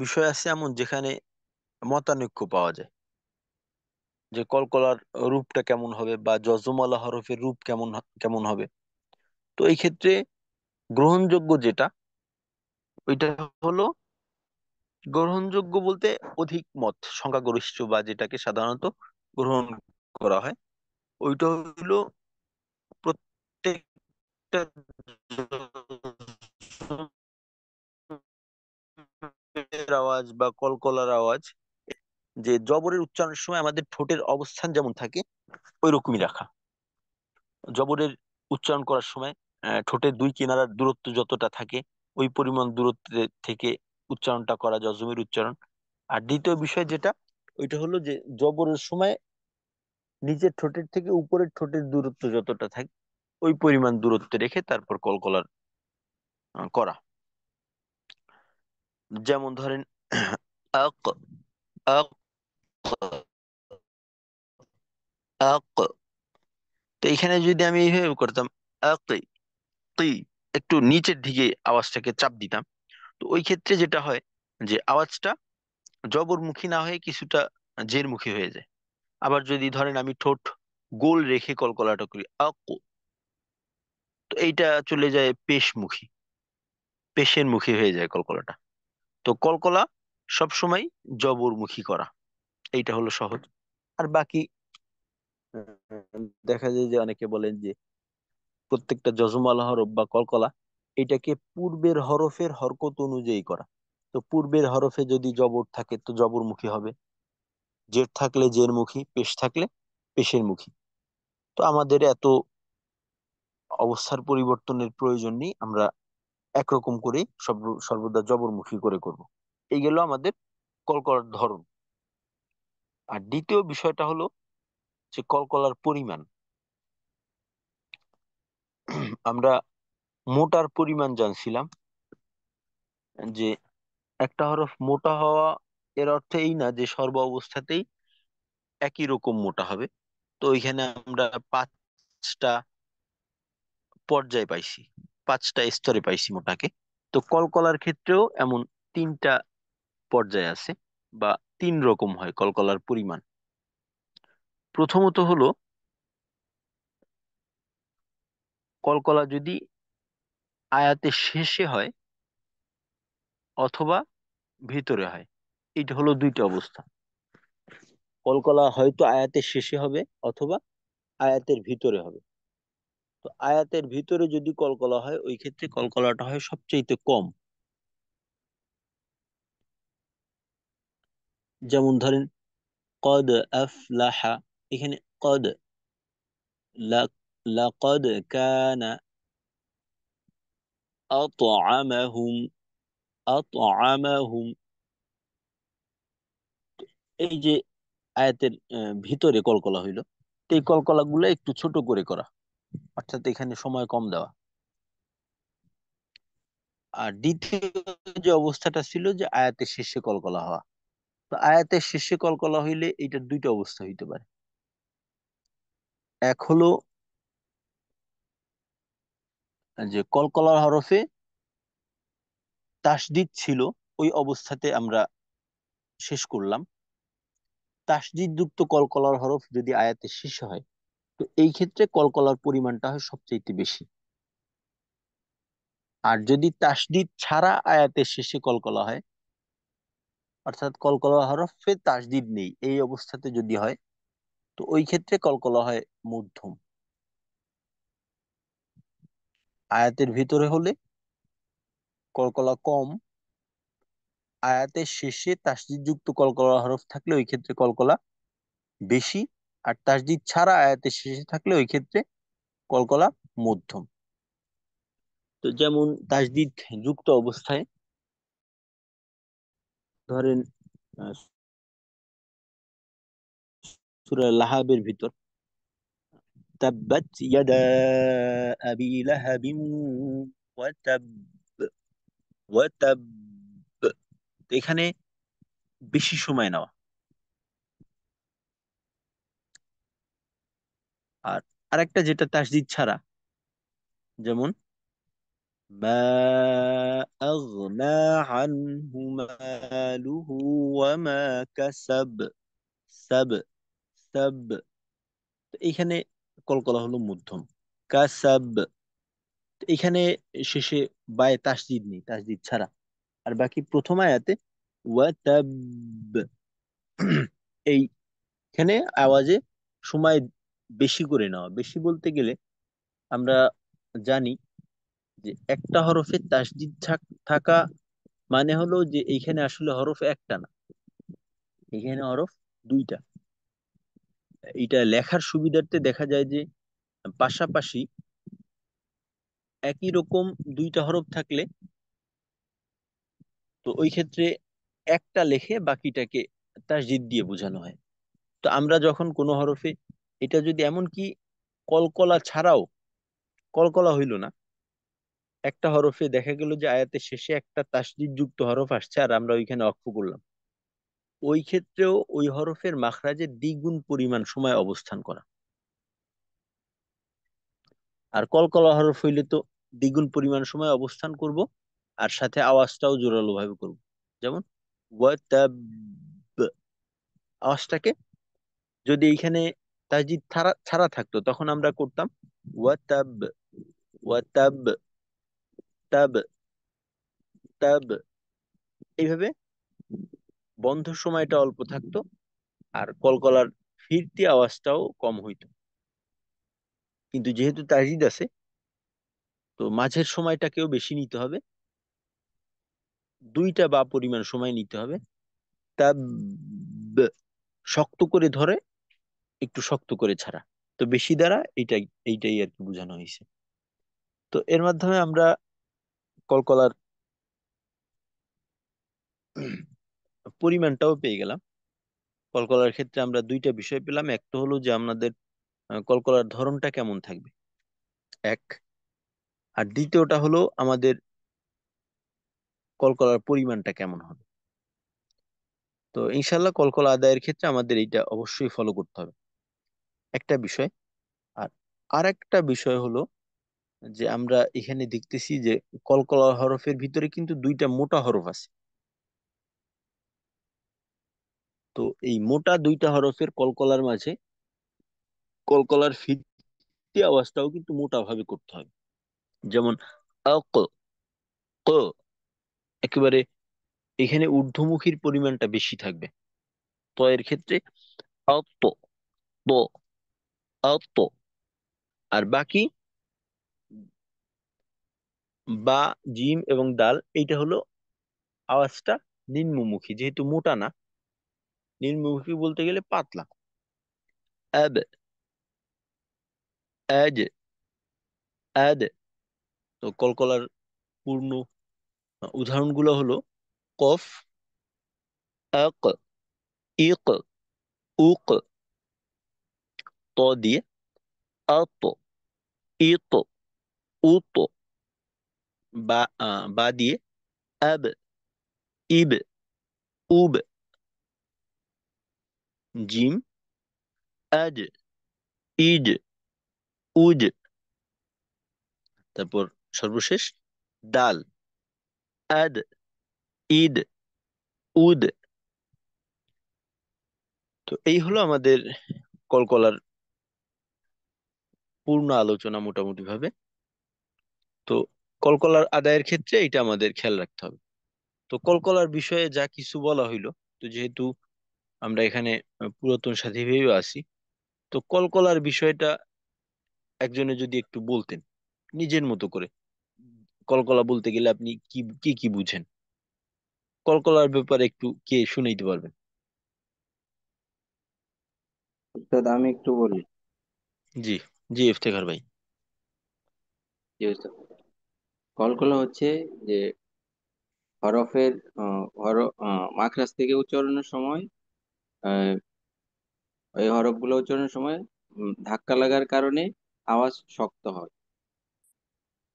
বিষয় আছে এমন যেখানে মতানৈক্য পাওয়া যায়, যে কলকলার রূপটা কেমন হবে বা যজমালা হরফের রূপ কেমন হবে। তো এই ক্ষেত্রে গ্রহণযোগ্য যেটা, ওইটা হলো, গ্রহণযোগ্য বলতে অধিক মত সংখ্যাগরিষ্ঠ বা যেটাকে সাধারণত গ্রহণ করা হয়, ওইটা হলো প্রত্যেকটা আওয়াজ বা কলকলার আওয়াজ, যে জবরের উচ্চারণের সময় আমাদের ঠোঁটের অবস্থান যেমন থাকে ওই রকমই রাখা। জবরের উচ্চারণ করার সময় ঠোঁটের দুই কিনারার দূরত্ব যতটা থাকে ওই পরিমাণ দূরত্ব থেকে উচ্চারণটা করা জজমের উচ্চারণ। আর দ্বিতীয় বিষয় যেটা, ওইটা হলো যে জবরের সময় নিচের ঠোঁটের থেকে উপরের ঠোঁটের দূরত্ব যতটা থাকে ওই পরিমাণ দূরত্বে রেখে তারপর কলকলার করা। যেমন ধরেন আক, আক, আক, তো এখানে যদি আমি এইভাবে করতাম আক, কি, একটু নিচের দিকে আওয়াজটাকে চাপ দিতাম, তো ওই ক্ষেত্রে যেটা হয় যে আওয়াজটা জবরমুখী না হয়ে কিছুটা জেরমুখী হয়ে যায়। আবার যদি ধরেন আমি ঠোঁট গোল রেখে কলকলাটা করি আক, তো এইটা চলে যায় পেশমুখী, পেশের মুখী হয়ে যায় কলকলাটা। তো কলকলা সবসময় জবরমুখী করা, এইটা হলো সহজ। আর বাকি দেখা যায় যে অনেকে বলেন যে প্রত্যেকটা যজমাল হরফ বা কলকলা এটাকে পূর্বের হরফের হরকত অনুযায়ী করা। তো পূর্বের হরফে যদি জবর থাকে তো জবরমুখী হবে, জের থাকলে জের মুখী, পেশ থাকলে পেশের মুখী। তো আমাদের এত অবস্থার পরিবর্তনের প্রয়োজন নেই, আমরা একরকম করেই সর্বদা জবরমুখী করে করব। এই গেল আমাদের কলকলার ধরন। আর দ্বিতীয় বিষয়টা হলো যে কলকলার পরিমাণ। আমরা মোটার পরিমাণ জানছিলাম, যে একটা হরফ মোটা হওয়া এর অর্থ এই না যে সর্ব অবস্থাতেই একই রকম মোটা হবে। তো ওইখানে আমরা পাঁচটা পর্যায়ে পাইছি, পাঁচটা স্তরে পাইছি মোটাকে। তো কলকলার ক্ষেত্রেও এমন তিনটা পর্যায় আছে, বা তিন রকম হয় কলকলার পরিমাণ। প্রথমত হলো কলকলা যদি আয়াতের শেষে হয় অথবা ভিতরে হয়, এটা হলো দুইটা অবস্থা। কলকলা হয়তো আয়াতের শেষে হবে অথবা আয়াতের ভিতরে হবে। তো আয়াতের ভিতরে যদি কলকলা হয় ওই ক্ষেত্রে কলকলাটা হয় সবচেয়ে কম। যেমন ধরেন কদ আফলাহা, এখানে কদ, লাকদ কানা, আতআমাহুম, আতআমাহুম, এই যে আয়াতের ভিতরে কলকলা হইলো, তো এই কলকলা গুলো একটু ছোট করে করা, অর্থাৎ এখানে সময় কম দেওয়া। আর দ্বিতীয় যে অবস্থাটা ছিল যে আয়াতের শেষে কলকলা হওয়া, তো আয়াতের শেষে কলকলা হইলে এটার দুইটা অবস্থা হইতে পারে। এক হলো যে কলকলার হরফে তাসদিদ ছিল, ওই অবস্থাতে আমরা শেষ করলাম, তাসদিদ যুক্ত কলকলার হরফ যদি আয়াতের শেষে হয়, তো এই ক্ষেত্রে কলকলার পরিমাণটা হয় সবচেয়ে বেশি। আর যদি তাসদিদ ছাড়া আয়াতের শেষে কলকলা হয়, অর্থাৎ কলকলা হরফে তাসদিদ নেই, এই অবস্থাতে যদি হয়, তো ওই ক্ষেত্রে কলকলা হয় মধ্যম। আয়াতের ভিতরে হলে কলকলা কম, আয়াতের শেষে তাসদিদ যুক্ত কলকলা হরফ থাকলে ওই ক্ষেত্রে কলকলা বেশি, আর তাসদিদ ছাড়া আয়াতের শেষে থাকলে ওই ক্ষেত্রে কলকলা মধ্যম। তো যেমন তাসদিদ যুক্ত অবস্থায় ধরেন সূরা লাহাবের ভিতর তাব্বাত ইয়াদা আবি লাহাবিন ওয়া তাব ওয়া তাব, এখানে বেশি সময় নেওয়া। আর আরেকটা যেটা তাসদিদ ছাড়া, যেমন মা আগনা আনহু মালুহু ওয়া মা কাসাব, সাব সাব, এইখানে কলকলা হলো মধ্যম। কাসাব, এখানে শেষে বায়ে তাসদিদ নেই, তাসদিদ ছাড়া। আর বাকি প্রথম আয়াতে ওয়া তাব, এইখানে আওয়াজে সময় বেশি করে নেওয়া। বেশি বলতে গেলে আমরা জানি যে একটা হরফে তাসদিদ থাকা মানে হলো যে এইখানে আসলে হরফ একটা না, এখানে হরফ দুইটা। এটা লেখার সুবিধার্থে দেখা যায় যে পাশাপাশি একই রকম দুইটা হরফ থাকলে তো ওই ক্ষেত্রে একটা লেখে বাকিটাকে তাসদিদ দিয়ে বোঝানো হয়। তো আমরা যখন কোনো হরফে, এটা যদি এমন কি কলকলা ছাড়াও কলকলা হইল না, একটা হরফে দেখা গেল যে আয়াতের শেষে একটা তাসদিদ যুক্ত হরফ আসছে আর আমরা ওইখানে অক্ষ করলাম, ওই ক্ষেত্রেও ওই হরফের মাখরাজে দ্বিগুণ পরিমাণ সময় অবস্থান করা। আর কলকলা হরফ হইলে তো দ্বিগুণ পরিমাণ সময় অবস্থান করব, আর সাথে আওয়াজটাও জোরালো ভাবে করব। যেমন ওয়াতাব, আওয়াজটাকে যদি এইখানে তাসদিদ ছাড়া ছাড়া থাকতো তখন আমরা করতাম ওয়াতাব ওয়াতাব তাব তাব, এইভাবে বন্ধ সময়টা অল্প থাকতো আর কলকলার ফিরতি আওয়াজটাও কম হইতো। কিন্তু যেহেতু তাসদিদ আছে, তো মাঝের সময়টাকেও বেশি নিতে হবে, দুইটা বা পরিমাণ সময় নিতে হবে। তাব, শক্ত করে ধরে একটু শক্ত করে ছাড়া, তো বেশি দ্বারা এইটাই আর কি বোঝানো হয়েছে। তো এর মাধ্যমে আমরা কলকলার পরিমাণটাও পেয়ে গেলাম। কলকলার ক্ষেত্রে আমরা দুইটা বিষয় পেলাম, একটা হলো যে আমাদের কলকলার ধরনটা কেমন থাকবে, এক। আর দ্বিতীয়টা হলো আমাদের কলকলার পরিমাণটা কেমন হবে। তো ইনশাল্লাহ কলকলা আদায়ের ক্ষেত্রে আমাদের এইটা অবশ্যই ফলো করতে হবে, একটা বিষয়। আর আরেকটা বিষয় হলো যে আমরা এখানে দেখতেছি যে কলকলা হরফের ভিতরে কিন্তু দুইটা মোটা হরফ আছে। তো এই মোটা দুইটা হরফের কলকলার মাঝে কলকলার ফিরতি আওয়াজটাও কিন্তু মোটা ভাবে করতে হবে। যেমন আক, ক, একেবারে এখানে ঊর্ধ্বমুখীর পরিমাণটা বেশি থাকবে। তো এর ক্ষেত্রে আত, ত, আত। আর বাকি বা, জিম এবং দাল, এইটা হলো আওয়াজটা নিম্নমুখী, যেহেতু মোটা না, নিম্নমুখী বলতে গেলে পাতলা। আব, আজ, আদ। তো কলকলার পূর্ণ উদাহরণগুলো হলো কফ, আক, ইক, উক, ত দিয়ে আত, ইত, উত, বা বা দিয়ে আব, ইব, উব, জিম, আজ, ইজ, উজ। তারপর সর্বশেষ দাল, আদ, ইদ, উদ। তো এই হলো আমাদের কলকলার পূর্ণ আলোচনা মোটামুটি ভাবে। তো কলকলার আদায়ের ক্ষেত্রে এটা আমাদের খেয়াল রাখতে হবে। তো কলকলার বিষয়ে যা কিছু বলা হইলো, তো যেহেতু আমরা এখানে পুরাতন সাথী ভেবে আছি, তো কলকলার বিষয়টা একজনে যদি একটু বলতেন নিজের মতো করে। কলকলা বলতে গেলে আপনি কি কি কি বুঝেন, কলকলার ব্যাপারে একটু কে শুনাইতে পারবেন? উস্তাদ, আমি একটু বলি। জি, জি ইফতেখার ভাই। জি উস্তাদ, কলকলা হচ্ছে যে হরফের মাখরাজ থেকে উচ্চারণের সময় আহ, এই হরফগুলো উচ্চারণের সময় ধাক্কা লাগার কারণে আওয়াজ শক্ত হয়।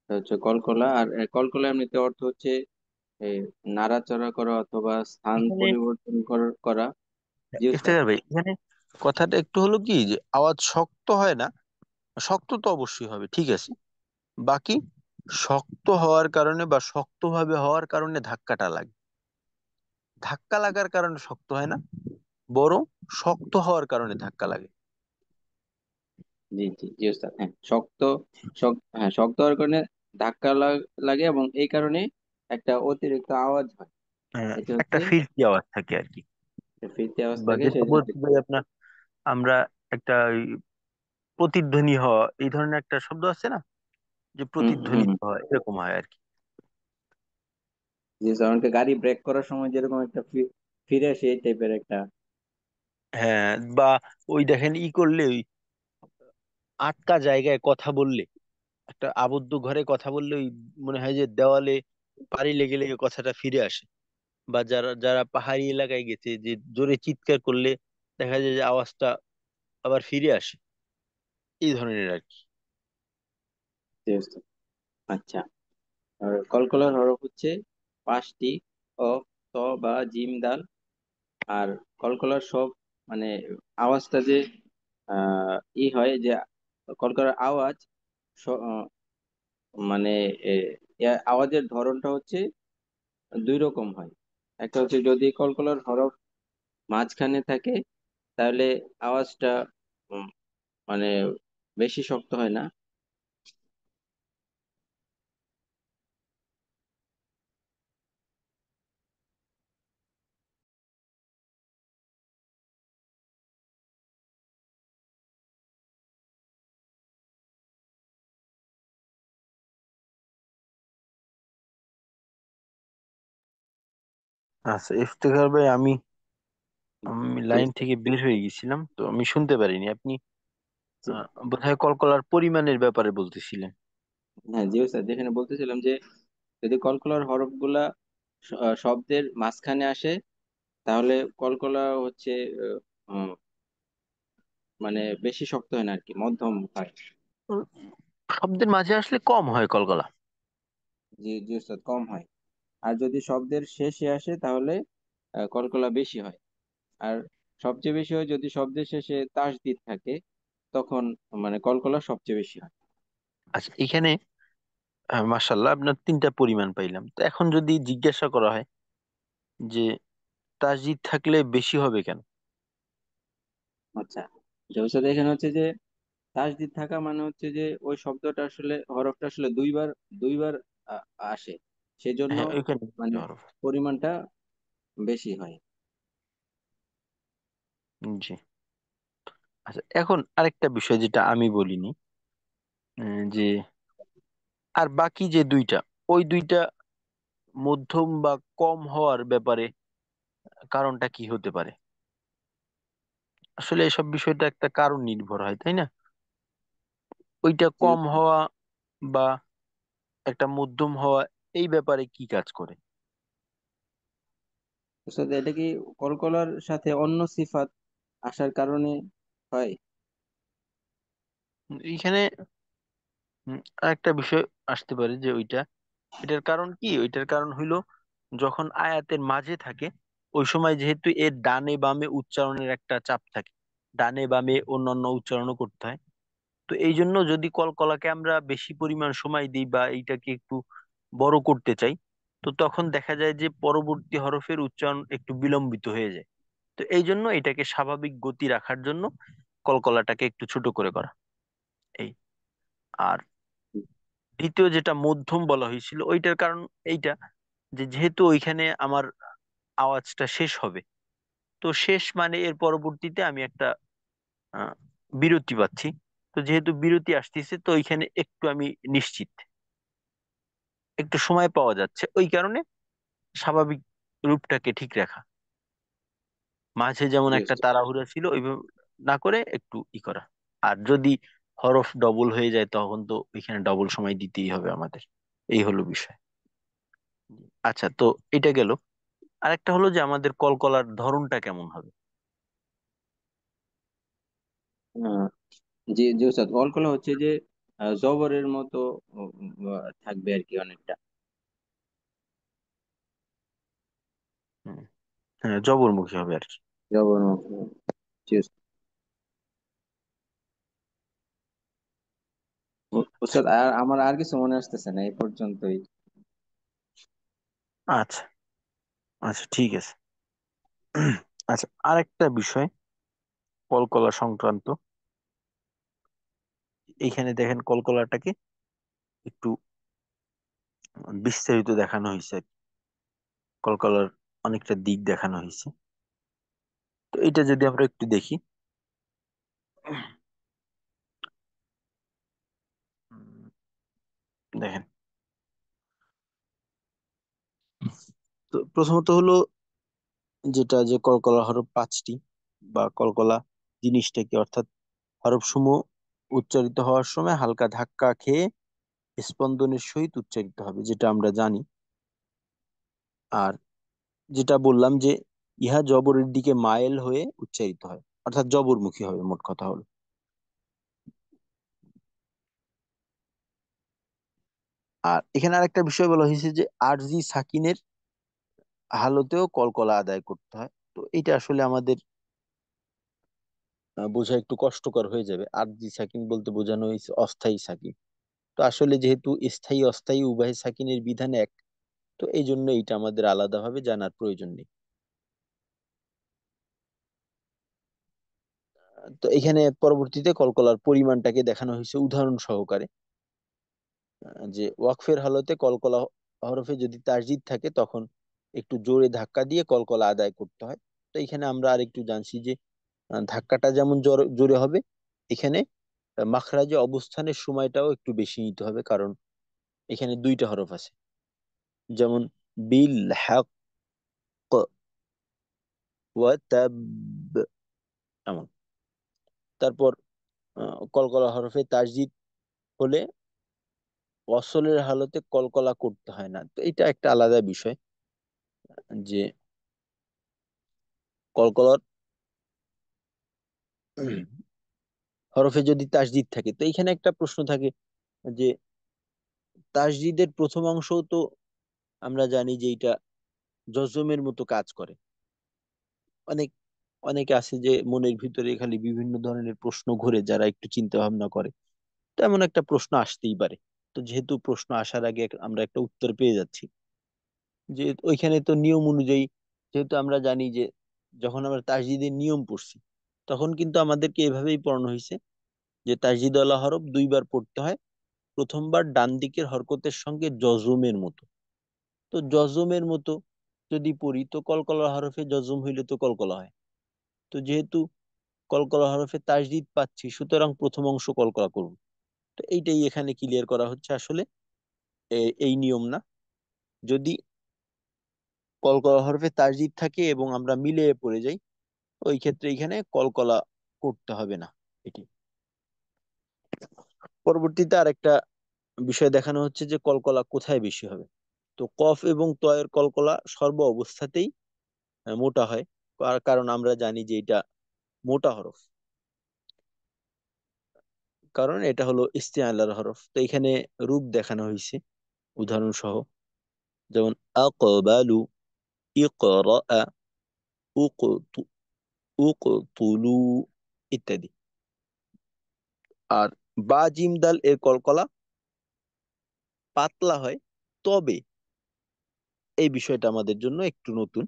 এটা হচ্ছে কলকলা। আর কলকলা এমনিতে অর্থ হচ্ছে এ, নাড়াচাড়া করা অথবা স্থান এখানে পরিবর্তন করা। জি উস্তাদ। ইফতেখার ভাই, এখানে কথাটা একটু হলো কি যে আওয়াজ শক্ত হয় না, শক্ত তো অবশ্যই হবে, ঠিক আছে। বাকি শক্ত হওয়ার কারণে বা শক্তভাবে হওয়ার কারণে ধাক্কাটা লাগে, ধাক্কা লাগার কারণে শক্ত হয় না, বরং শক্ত হওয়ার কারণে ধাক্কা লাগে। জি জি জি উস্তাদ, হ্যাঁ শক্ত। হ্যাঁ, শক্ত হওয়ার কারণে ধাক্কা লাগে এবং এই কারণে একটা অতিরিক্ত আওয়াজ হয়। এটা একটা হচ্ছে ফিরতি আওয়াজ থাকে আর কি। ফিরতি আওয়াজ বা থাকে, যেটা সেই জন্য। বলতে পারি আপনার, আমরা একটা ওই প্রতিধ্বনি হওয়া এই ধরনের একটা শব্দ আছে না, যে হম হম। প্রতিধ্বনিত হয়, এরকম হয় আর কি। যে কারণকে গাড়ি ব্রেক করার সময় যেরকম একটা ফিরে আসে, এই টাইপের একটা। হ্যাঁ, বা ওই দেখেন ই করলে ওই আটকা জায়গায় কথা বললে, একটা আবদ্ধ ঘরে কথা বললে ওই মনে হয় যে দেওয়ালে পাড়ি লেগে লেগে কথাটা ফিরে আসে। বা যারা যারা পাহাড়ি এলাকায় গেছে, যে জোরে চিৎকার করলে দেখা যায় যে আওয়াজটা আবার ফিরে আসে, এই ধরনের আর কি। যে আচ্ছা, আর কলকলার হরফ হচ্ছে 5টি: অ, ত, বা জিম, দাল। আর কলকলার সব মানে আওয়াজটা যে আহ হয় যে কলকলার আওয়াজ স- আহ, মানে এ, আওয়াজের ধরনটা হচ্ছে দুই রকম হয়। একটা হচ্ছে যদি কলকলার হরফ মাঝখানে থাকে, তাহলে আওয়াজটা উম, মানে বেশি শক্ত হয় না। আচ্ছা ইফতেখার ভাই, আমি আমি লাইন থেকে বের হয়ে গেছিলাম, তো আমি শুনতে পারিনি। আপনি বোধহয় কলকলার পরিমাণের ব্যাপারে বলতেছিলেন। হ্যাঁ জি স্যার, যেখানে বলতেছিলাম যে যদি কলকলার হরফগুলা শব্দের মাঝখানে আসে, তাহলে কলকলা হচ্ছে আহ, উম, মানে বেশি শক্ত হয় না আর কি, মধ্যম হয়। উম, শব্দের মাঝে আসলে কম হয় কলকলা। জি জি স্যার, কম হয়। আর যদি শব্দের শেষে আসে, তাহলে কলকলা বেশি হয়। আর সবচেয়ে বেশি হয় যদি শব্দের শেষে তাসদিদ থাকে, তখন মানে কলকলা সবচেয়ে বেশি হয়। আচ্ছা, এখানে মাশাল্লাহ আপনার তিনটা পরিমাণ পাইলাম। তো এখন যদি জিজ্ঞাসা করা হয় যে তাসজিদ থাকলে বেশি হবে কেন? আচ্ছা, জলসাদ এখানে হচ্ছে যে তাসদিদ থাকা মানে হচ্ছে যে ওই শব্দটা আসলে হরফটা আসলে দুইবার দুইবার আসে, সেজন্য হ্যাঁ, ওইখানে মানে পরিমাণটা বেশি হয়। জি। আচ্ছা, এখন আরেকটা বিষয় যেটা আমি বলিনি, যে আর বাকি যে দুইটা, ওই দুইটা মধ্যম বা কম হওয়ার ব্যাপারে কারণটা কি হতে পারে? আসলে এসব বিষয়টা একটা কারণ নির্ভর হয়, তাই না? ওইটা জি কম হওয়া বা একটা মধ্যম হওয়া, এই ব্যাপারে কি কাজ করে? উস্তাদ, এটা কি কলকলার সাথে অন্য সিফাত আসার কারণে হয়? এইখানে আরেকটা বিষয় আসতে পারে যে ওইটা, এটার কারণ কি, ওইটার কারণ হইলো যখন আয়াতের মাঝে থাকে, ওই সময় যেহেতু এর ডানে বামে উচ্চারণের একটা চাপ থাকে, ডানে বামে অন্যান্য উচ্চারণও করতে হয়। তো এই জন্য যদি কলকলাকে আমরা বেশি পরিমাণ সময় দিই বা এইটাকে একটু বড় করতে চাই, তো তখন দেখা যায় যে পরবর্তী হরফের উচ্চারণ একটু বিলম্বিত হয়ে যায়। তো এই জন্য এটাকে স্বাভাবিক গতি রাখার জন্য কলকলাটাকে একটু ছোট করে করা। এই আর দ্বিতীয় যেটা মধ্যম বলা হয়েছিল ওইটার কারণ এইটা, যে যেহেতু ওইখানে আমার আওয়াজটা শেষ হবে, তো শেষ মানে এর পরবর্তীতে আমি একটা আহ, বিরতি পাচ্ছি। তো যেহেতু বিরতি আসতেছে, তো ওইখানে একটু আমি নিশ্চিত, একটু সময় পাওয়া যাচ্ছে, ওই কারণে স্বাভাবিক রূপটাকে ঠিক রাখা। মাঝে যেমন জি একটা ওস্তাদ। তাড়াহুড়া ছিল ওইভাবে না করে একটু করা। আর যদি হরফ ডবল হয়ে যায় তখন তো ওইখানে ডবল সময় দিতেই হবে আমাদের। এই হলো বিষয়। আচ্ছা, তো এটা গেল। আরেকটা হলো যে আমাদের কলকলার ধরনটা কেমন হবে। আহ, জি জি ওস্তাদ, কলকলা হচ্ছে যে জবরের মতো থাকবে আর কি অনেকটা। হুম, হ্যাঁ, জবরমুখী হবে আর কি। জবর মতো। জি ওস্তাদ। আচ্ছা, ওস্তাদ, আর আমার আর কিছু মনে আসতেছে না, এই পর্যন্তই। আচ্ছা, আচ্ছা, ঠিক আছে। আচ্ছা, আরেকটা বিষয় কলকলা সংক্রান্ত। এইখানে দেখেন কলকলাটাকে একটু বিস্তারিত দেখানো হয়েছে আর কি। কলকলার অনেকটা দিক দেখানো হয়েছে। তো এটা যদি আমরা একটু দেখি, উম, দেখেন, তো প্রথমত হলো যেটা, যে কলকলা হরফ পাঁচটি, বা কলকলা জিনিসটা কি, অর্থাৎ হরফ সমূহ উচ্চারিত হওয়ার সময় হালকা ধাক্কা খেয়ে স্পন্দনের সহিত উচ্চারিত হবে, যেটা আমরা জানি। আর যেটা বললাম যে ইহা জবরের দিকে মায়েল হয়ে উচ্চারিত হয়, অর্থাৎ জবরমুখী হবে, মোট কথা হলো। আর এখানে আরেকটা বিষয় বলা হয়েছে যে আরজি সাকিনের হালতেও কলকলা আদায় করতে হয়। তো এটা আসলে আমাদের বোঝা একটু কষ্টকর হয়ে যাবে। আরজি সাকিন বলতে বোঝানো হয়েছে অস্থায়ী সাকিন। তো আসলে যেহেতু স্থায়ী অস্থায়ী উভয় সাকিনের বিধান এক, তো এই জন্য এটা আমাদের আলাদাভাবে জানার প্রয়োজন নেই। তো এখানে পরবর্তীতে কলকলার পরিমাণটাকে দেখানো হয়েছে উদাহরণ সহকারে। যে ওয়াকফের হালতে কলকলা হরফে যদি তাসদিদ থাকে তখন একটু জোরে ধাক্কা দিয়ে কলকলা আদায় করতে হয়। তো এখানে আমরা আরেকটু জানছি যে ধাক্কাটা যেমন জোরে জোরে হবে, এখানে মাখরাজে অবস্থানের সময়টাও একটু বেশি নিতে হবে, কারণ এখানে দুইটা হরফ আছে। যেমন বিল হক ওয়া তাব, এমন। তারপর কলকলা হরফে তাসদিদ হলে ওয়াসলের হালতে কলকলা করতে হয় না। তো এটা একটা আলাদা বিষয়, যে কলকলার হরফে যদি তাসদিদ থাকে, তো এখানে একটা প্রশ্ন থাকে যে তাসদিদের প্রথম অংশ তো আমরা জানি যে এটা জজমের মতো কাজ করে। অনেক অনেকে আছে যে মনের ভিতরে খালি বিভিন্ন ধরনের প্রশ্ন ঘুরে, যারা একটু চিন্তা ভাবনা করে। তো এমন একটা প্রশ্ন আসতেই পারে। তো যেহেতু প্রশ্ন আসার আগে আমরা একটা উত্তর পেয়ে যাচ্ছি, যে ওইখানে তো নিয়ম অনুযায়ী, যেহেতু আমরা জানি যে যখন আমরা তাসজিদের নিয়ম পড়ছি, তখন কিন্তু আমাদেরকে এভাবেই পড়ানো হয়েছে যে তাসজিদওয়ালা হরফ দুইবার পড়তে হয়। প্রথমবার ডান দিকের হরকতের সঙ্গে জজমের মতো। তো জজমের মতো যদি পড়ি, তো কলকলা হরফে জজম হইলে তো কলকলা হয়। তো যেহেতু কলকলা হরফে তাসদিদ পাচ্ছি, সুতরাং প্রথম অংশ কলকলা করব। তো এইটাই এখানে ক্লিয়ার করা হচ্ছে আসলে। এই নিয়ম না। যদি কলকলা হরফে তাসদিদ থাকে এবং আমরা মিলিয়ে পড়ে যাই, ওই ক্ষেত্রে এখানে কলকলা করতে হবে না। এটি পরবর্তীতে আরেকটা বিষয় দেখানো হচ্ছে যে কলকলা কোথায় বেশি হবে। তো কফ এবং তয়ের কলকলা সর্ব অবস্থাতেই মোটা হয়। কারণ আমরা জানি যে এটা মোটা হরফ, কারণ এটা হলো ইস্তেআলার হরফ। তো এখানে রূপ দেখানো হয়েছে উদাহরণ সহ। যেমন আকবালু, ইকরা, উকতু, উকতুলু ইত্যাদি। আর বা জিম দাল এর কলকলা পাতলা হয়, তবে এই বিষয়টা আমাদের জন্য একটু নতুন।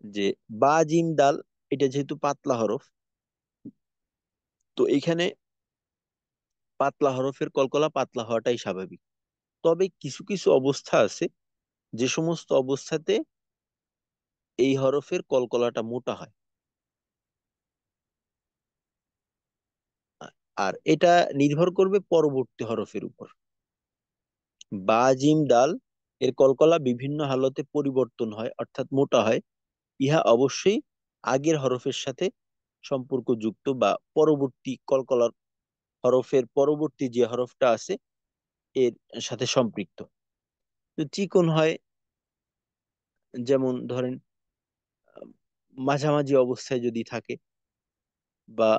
যে বা জিম দাল, এটা যেহেতু পাতলা হরফ, তো এখানে পাতলা হরফের কলকলা পাতলা হওয়াটাই স্বাভাবিক। তবে কিছু কিছু অবস্থা আছে যে সমস্ত অবস্থাতে এই হরফের কলকলাটা মোটা হয়। আর এটা নির্ভর করবে পরবর্তী হরফের উপর। বা জিম দাল এর কলকলা বিভিন্ন হালতে পরিবর্তন হয়, অর্থাৎ মোটা হয়। ইহা অবশ্যই আগের হরফের সাথে সম্পর্কযুক্ত বা পরবর্তী কলকলার হরফের পরবর্তী যে হরফটা আছে এর সাথে সম্পৃক্ত। তো চিকন হয়, যেমন ধরেন আহ, মাঝামাঝি অবস্থায় যদি থাকে, বা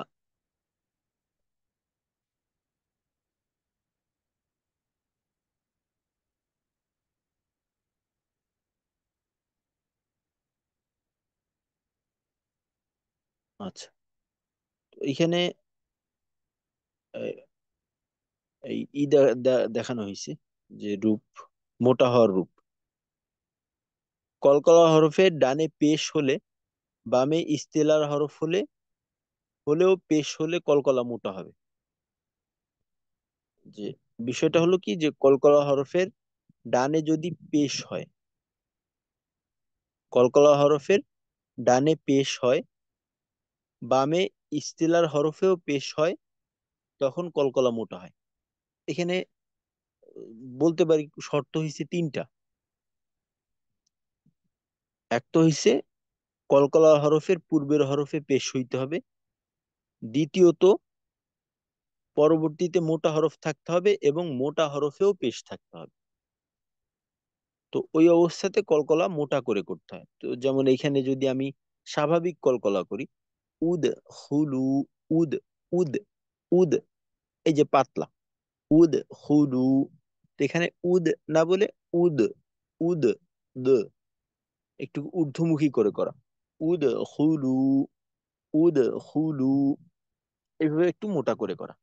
আচ্ছা, তো এখানে আহ, এই দেখানো হয়েছে যে রূপ, মোটা হওয়ার রূপ। কলকলা হরফের ডানে পেশ হলে, বামে ইস্তেলার হরফ হলেও পেশ হলে কলকলা মোটা হবে। যে বিষয়টা হলো কি, যে কলকলা হরফের ডানে যদি পেশ হয়, কলকলা হরফের ডানে পেশ হয়, বামে ইস্তেলার হরফেও পেশ হয়, তখন কলকলা মোটা হয়। এখানে বলতে পারি শর্ত হইছে তিনটা। এক তো হইছে কলকলা হরফের পূর্বের হরফে পেশ হইতে হবে। দ্বিতীয়ত পরবর্তীতে মোটা হরফ থাকতে হবে এবং মোটা হরফেও পেশ থাকতে হবে। তো ওই অবস্থাতে কলকলা মোটা করে করতে হয়। তো যেমন এখানে যদি আমি স্বাভাবিক কলকলা করি, উদ হুলু, উদ উদ উদ, এই যে পাতলা উদ হুলু, তো এখানে উদ না বলে উদ, উদ দ, একটু ঊর্ধ্বমুখী করে করা, উদ হুলু, উদ হুলু, এইভাবে একটু মোটা করে করা।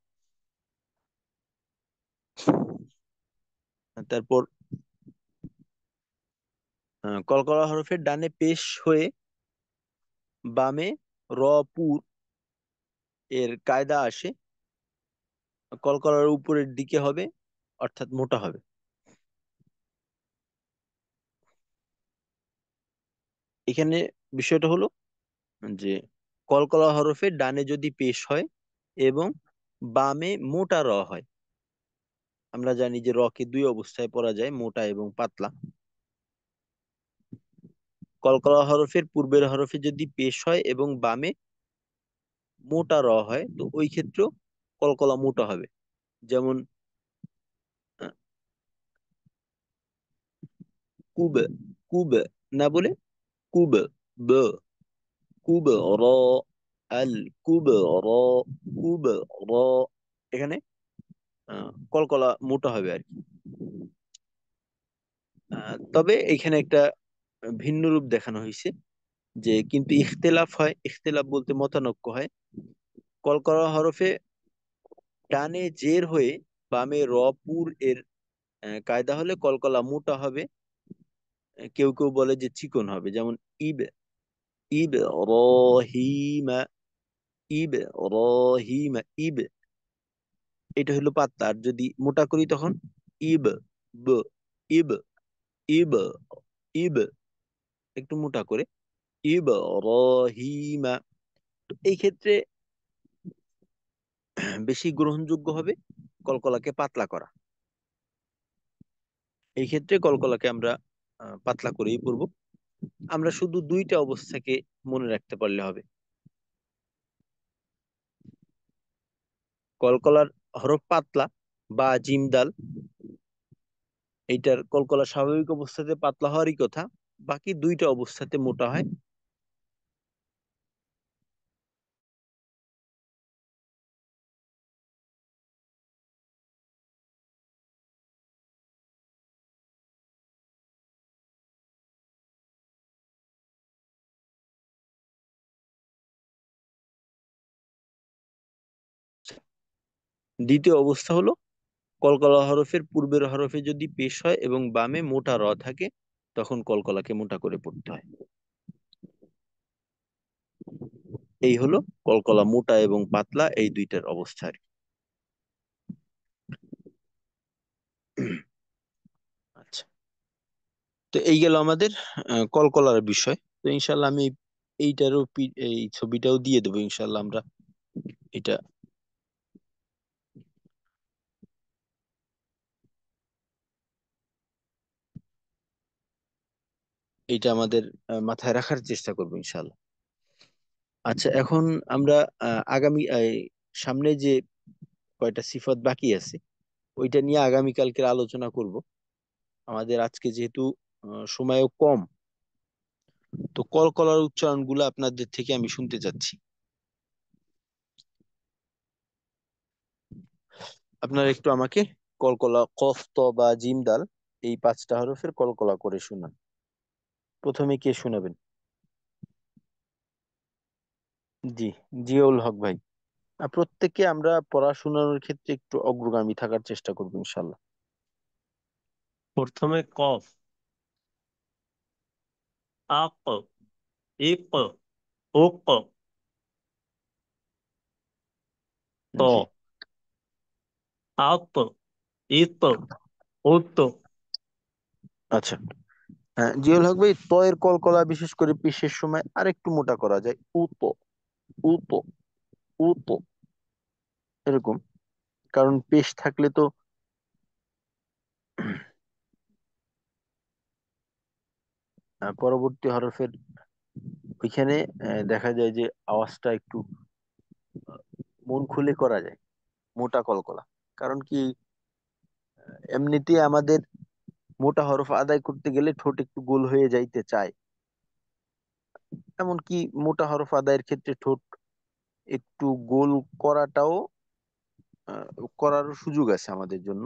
তারপর কলকলা হরফের ডানে পেশ হয়ে বামে র পুর এর কায়দা আসে, কলকলার উপরের দিকে হবে, অর্থাৎ মোটা হবে। এখানে বিষয়টা হলো যে কলকলা হরফের ডানে যদি পেশ হয় এবং বামে মোটা র হয়। আমরা জানি যে র কে দুই অবস্থায় পড়া যায়, মোটা এবং পাতলা। কলকলা হরফের পূর্বের হরফে যদি পেশ হয় এবং বামে মোটা র হয়, তো ওই ক্ষেত্রেও কলকলা মোটা হবে। যেমন আহ, কুব, কুব না বলে কুব, ব, কুব র, আল কুব র, কুব র, এখানে কলকলা মোটা হবে আর কি। তবে এখানে একটা ভিন্ন রূপ দেখানো হয়েছে, যে কিন্তু ইখতিলাফ হয়, ইখতিলাফ বলতে মতানৈক্য হয়। কলকলা হরফে ডানে জের হয়ে বামে র পুর এর কায়দা হলে কলকলা মোটা হবে। কেউ কেউ বলে যে চিকন হবে, যেমন ইব, ইব রহিমা, ইব রহিমা, ইব, এটা হলো পাতলা। আর যদি মোটা করি তখন ইব, ব, ইব, ইব, ইব, একটু মোটা করে ইব রহিমা। তো এই ক্ষেত্রে বেশি গ্রহণযোগ্য হবে কলকলাকে পাতলা করা। এই ক্ষেত্রে কলকলাকে আমরা পাতলা করেই পড়ব। আমরা শুধু দুইটা অবস্থাকে মনে রাখতে পারলে হবে। কলকলার হরফ পাতলা বা জিম দাল, এইটার কলকলা স্বাভাবিক অবস্থাতে পাতলা হওয়ারই কথা, বাকি দুইটা অবস্থাতে মোটা হয়। দ্বিতীয় অবস্থা হলো কলকলা হরফের পূর্বের হরফে যদি পেশ হয় এবং বামে মোটা র থাকে, তখন কলকলাকে মোটা করে পড়তে হয়। এই হলো কলকলা মোটা এবং পাতলা এই দুইটার অবস্থা আর কি। আচ্ছা, তো এই গেল আমাদের কলকলার বিষয়। তো ইনশাল্লাহ আমি এইটারও এই ছবিটাও দিয়ে দেবো ইনশাল্লাহ। আমরা এটা এটা আমাদের মাথায় রাখার চেষ্টা করবো ইনশাল্লাহ। আচ্ছা, এখন আমরা আগামী সামনে যে কয়টা সিফাত বাকি আছে ওইটা নিয়ে আগামীকালকের আলোচনা করব। আমাদের আজকে যেহেতু সময়ও কম, তো কলকলার উচ্চারণ গুলো আপনাদের থেকে আমি শুনতে চাচ্ছি। আপনারা একটু আমাকে কলকলা কফ ত বা জিম দাল এই 5টা হরফের কলকলা করে শোনান। প্রথমে কে শোনাবেন? জি, জিয়াউল হক ভাই। প্রত্যেককে আমরা পড়াশোনার ক্ষেত্রে একটু অগ্রগামী থাকার চেষ্টা করবো ইনশাল্লাহ। প্রথমে কফ, আক, ইক, উক, ত, জি, আত, ইত, উত। আচ্ছা। হ্যাঁ, জিয়াউল হক ভাই, ত এর কলকলা বিশেষ করে পেশের সময় আরেকটু মোটা করা যায়, উত, উত, উত, এরকম। কারণ পেশ থাকলে তো পরবর্তী হরফের ওইখানে দেখা যায় যে আওয়াজটা একটু মন খুলে করা যায়, মোটা কলকলা। কারণ কি, এমনিতে আমাদের মোটা হরফ আদায় করতে গেলে ঠোঁট একটু গোল হয়ে যাইতে চায়। এমনকি মোটা হরফ আদায়ের ক্ষেত্রে ঠোঁট একটু গোল করাটাও করারও সুযোগ আছে আমাদের জন্য।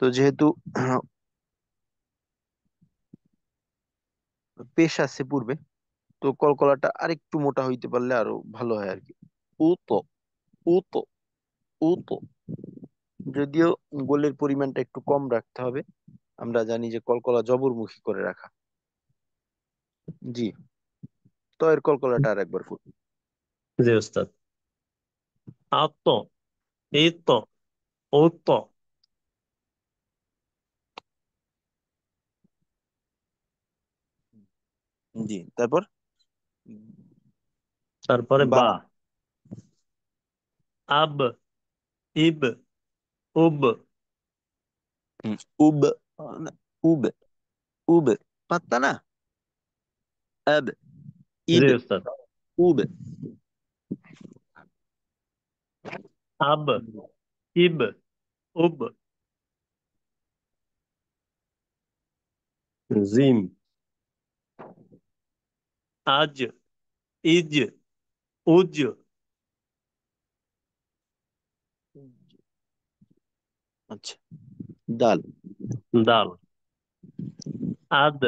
তো যেহেতু পেশ আছে পূর্বে, তো কলকলাটা আরেকটু মোটা হইতে পারলে আরো ভালো হয় আর কি। উতো, উতো, উতো। যদিও গোলের পরিমাণটা একটু কম রাখতে হবে, আমরা জানি যে কলকলা জবরমুখী করে রাখা। জি, তো এর কলকলাটা আর একবার ফুট। জি ওস্তাদ। আত, ইত, উত। জি, তারপর তারপরে বা। বা, আব, ইব, উব। হুম, উব, না, উব, উব, পাত্তা না, আব, জি ইব, ওস্তাদ। উব। আব, ইব, উব। জিম, আজ, ইজ, উজ। আচ্ছা, দাল, দাল, আদ,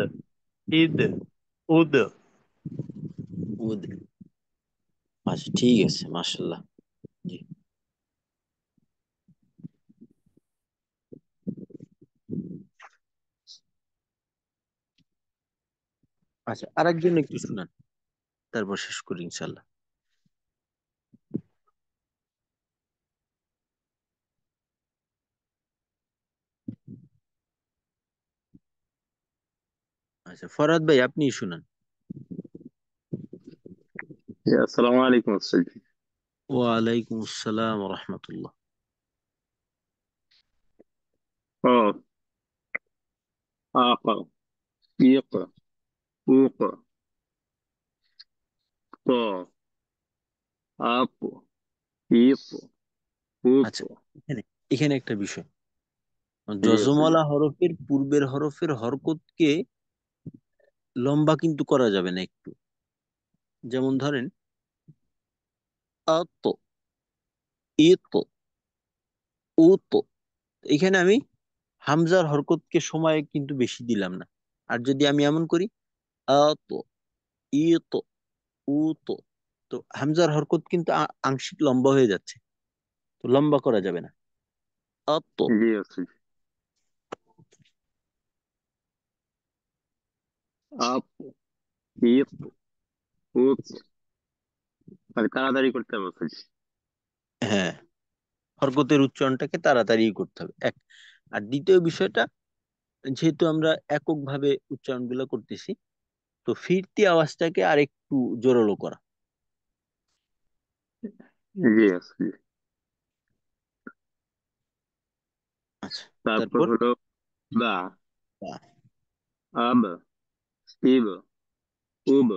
ইদ, উদ। উদ। আচ্ছা, ঠিক আছে, মাশাল্লাহ। জি। আচ্ছা, আরেকজন একটু শুনান, তারপর শেষ করি ইনশাল্লাহ। আচ্ছা, ফরহাদ ভাই আপনি শুনান। السلام عليكم أستاذ. ওয়ালাইকুম আসসালাম রহমতুল্লাহ। قاف، آق، إيق، أوق، طا، آق، إيق، أوق. আচ্ছা, এখানে এখানে একটা বিষয়, জি سيدي. যজমলা হরফের পূর্বের হরফের হরকতকে লম্বা কিন্তু করা যাবে না একটু। যেমন ধরেন আত, ইত, উত, এখানে আমি হামজার হরকতকে সময় কিন্তু বেশি দিলাম না। আর যদি আমি এমন করি আত, ইত, উত, তো হামজার হরকত কিন্তু আংশিক লম্বা হয়ে যাচ্ছে, তো লম্বা করা যাবে না। আত, جي سيدي. آق، إيق، أوق. মানে তাড়াতাড়ি করতে হবে বলছি। হ্যাঁ, হরকতের উচ্চারণটাকে তাড়াতাড়ি করতে হবে এক। আর দ্বিতীয় বিষয়টা, যেহেতু আমরা এককভাবে উচ্চারণগুলো করতেছি, তো ফিরতি আওয়াজটাকে আরেকটু জোরালো করা। জি আছে। আচ্ছা, তারপর তারপর হলো বা, বা। আব, ইব, উব।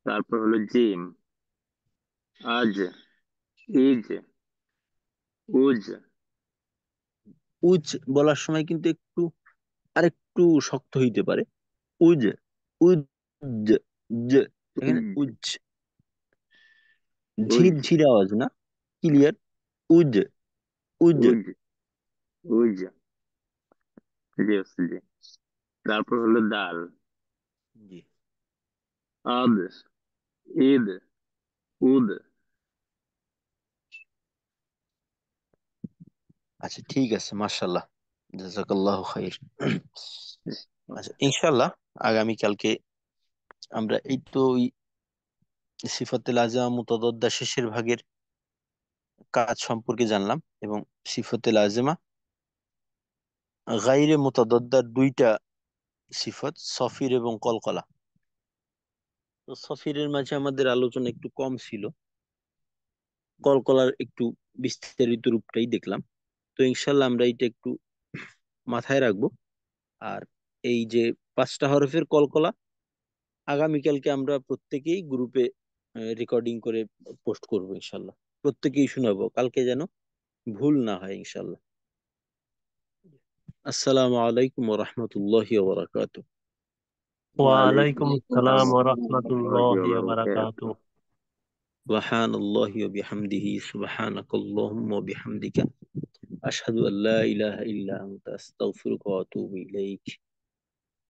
তারপর হলো জিম, আজ, ইজ, উজ। উজ বলার সময় কিন্তু একটু আরেকটু শক্ত হইতে পারে। উজ, উজ, জ, এখানে উজ, উজ। ঝির উজ, ঝির আওয়াজ না, ক্লিয়ার। উজ, উজ। উজ, উজ। জি আছে, জি। তারপর হলো দাল, জি। আদ, ইদ, উদ। আচ্ছা, ঠিক আছে, মাশাল্লাহ, জাযাকাল্লাহু খাইর। আচ্ছা, ইনশাল্লাহ আগামীকালকে আমরা এই তো ওই সিফাতুল আযম মুতাদাদ্দা শেষের ভাগের কাজ সম্পর্কে জানলাম, এবং সিফাতুল আযমা গায়রে মুতাদাদ্দার দুইটা সিফত, সফির এবং কলকলা। তো সফিরের মাঝে আমাদের আলোচনা একটু কম ছিল, কলকলার একটু বিস্তারিত রূপটাই দেখলাম। তো ইনশাল্লাহ আমরা এটা একটু মাথায় রাখবো। আর এই যে 5টা হরফের কলকলা, আগামীকালকে আমরা প্রত্যেকেই গ্রুপে রেকর্ডিং করে পোস্ট করব ইনশাল্লাহ। প্রত্যেকেই শোনাবো, কালকে যেন ভুল না হয় ইনশাল্লাহ। আসসালামু আলাইকুম ওয়া রাহমাতুল্লাহি ওয়া বারাকাতুহু। ওয়ালাইকুম ওয়ালাইকুম আসসালাম ওয়া আসসালাম ওয়া রাহমাতুল্লাহি ওয়া রাহমাতুল্লাহি বারাকাতুহু। سبحان الله وبحمده سبحانك اللهم وبحمدك أشهد أن لا إله إلا أنت أستغفرك وأتوب إليك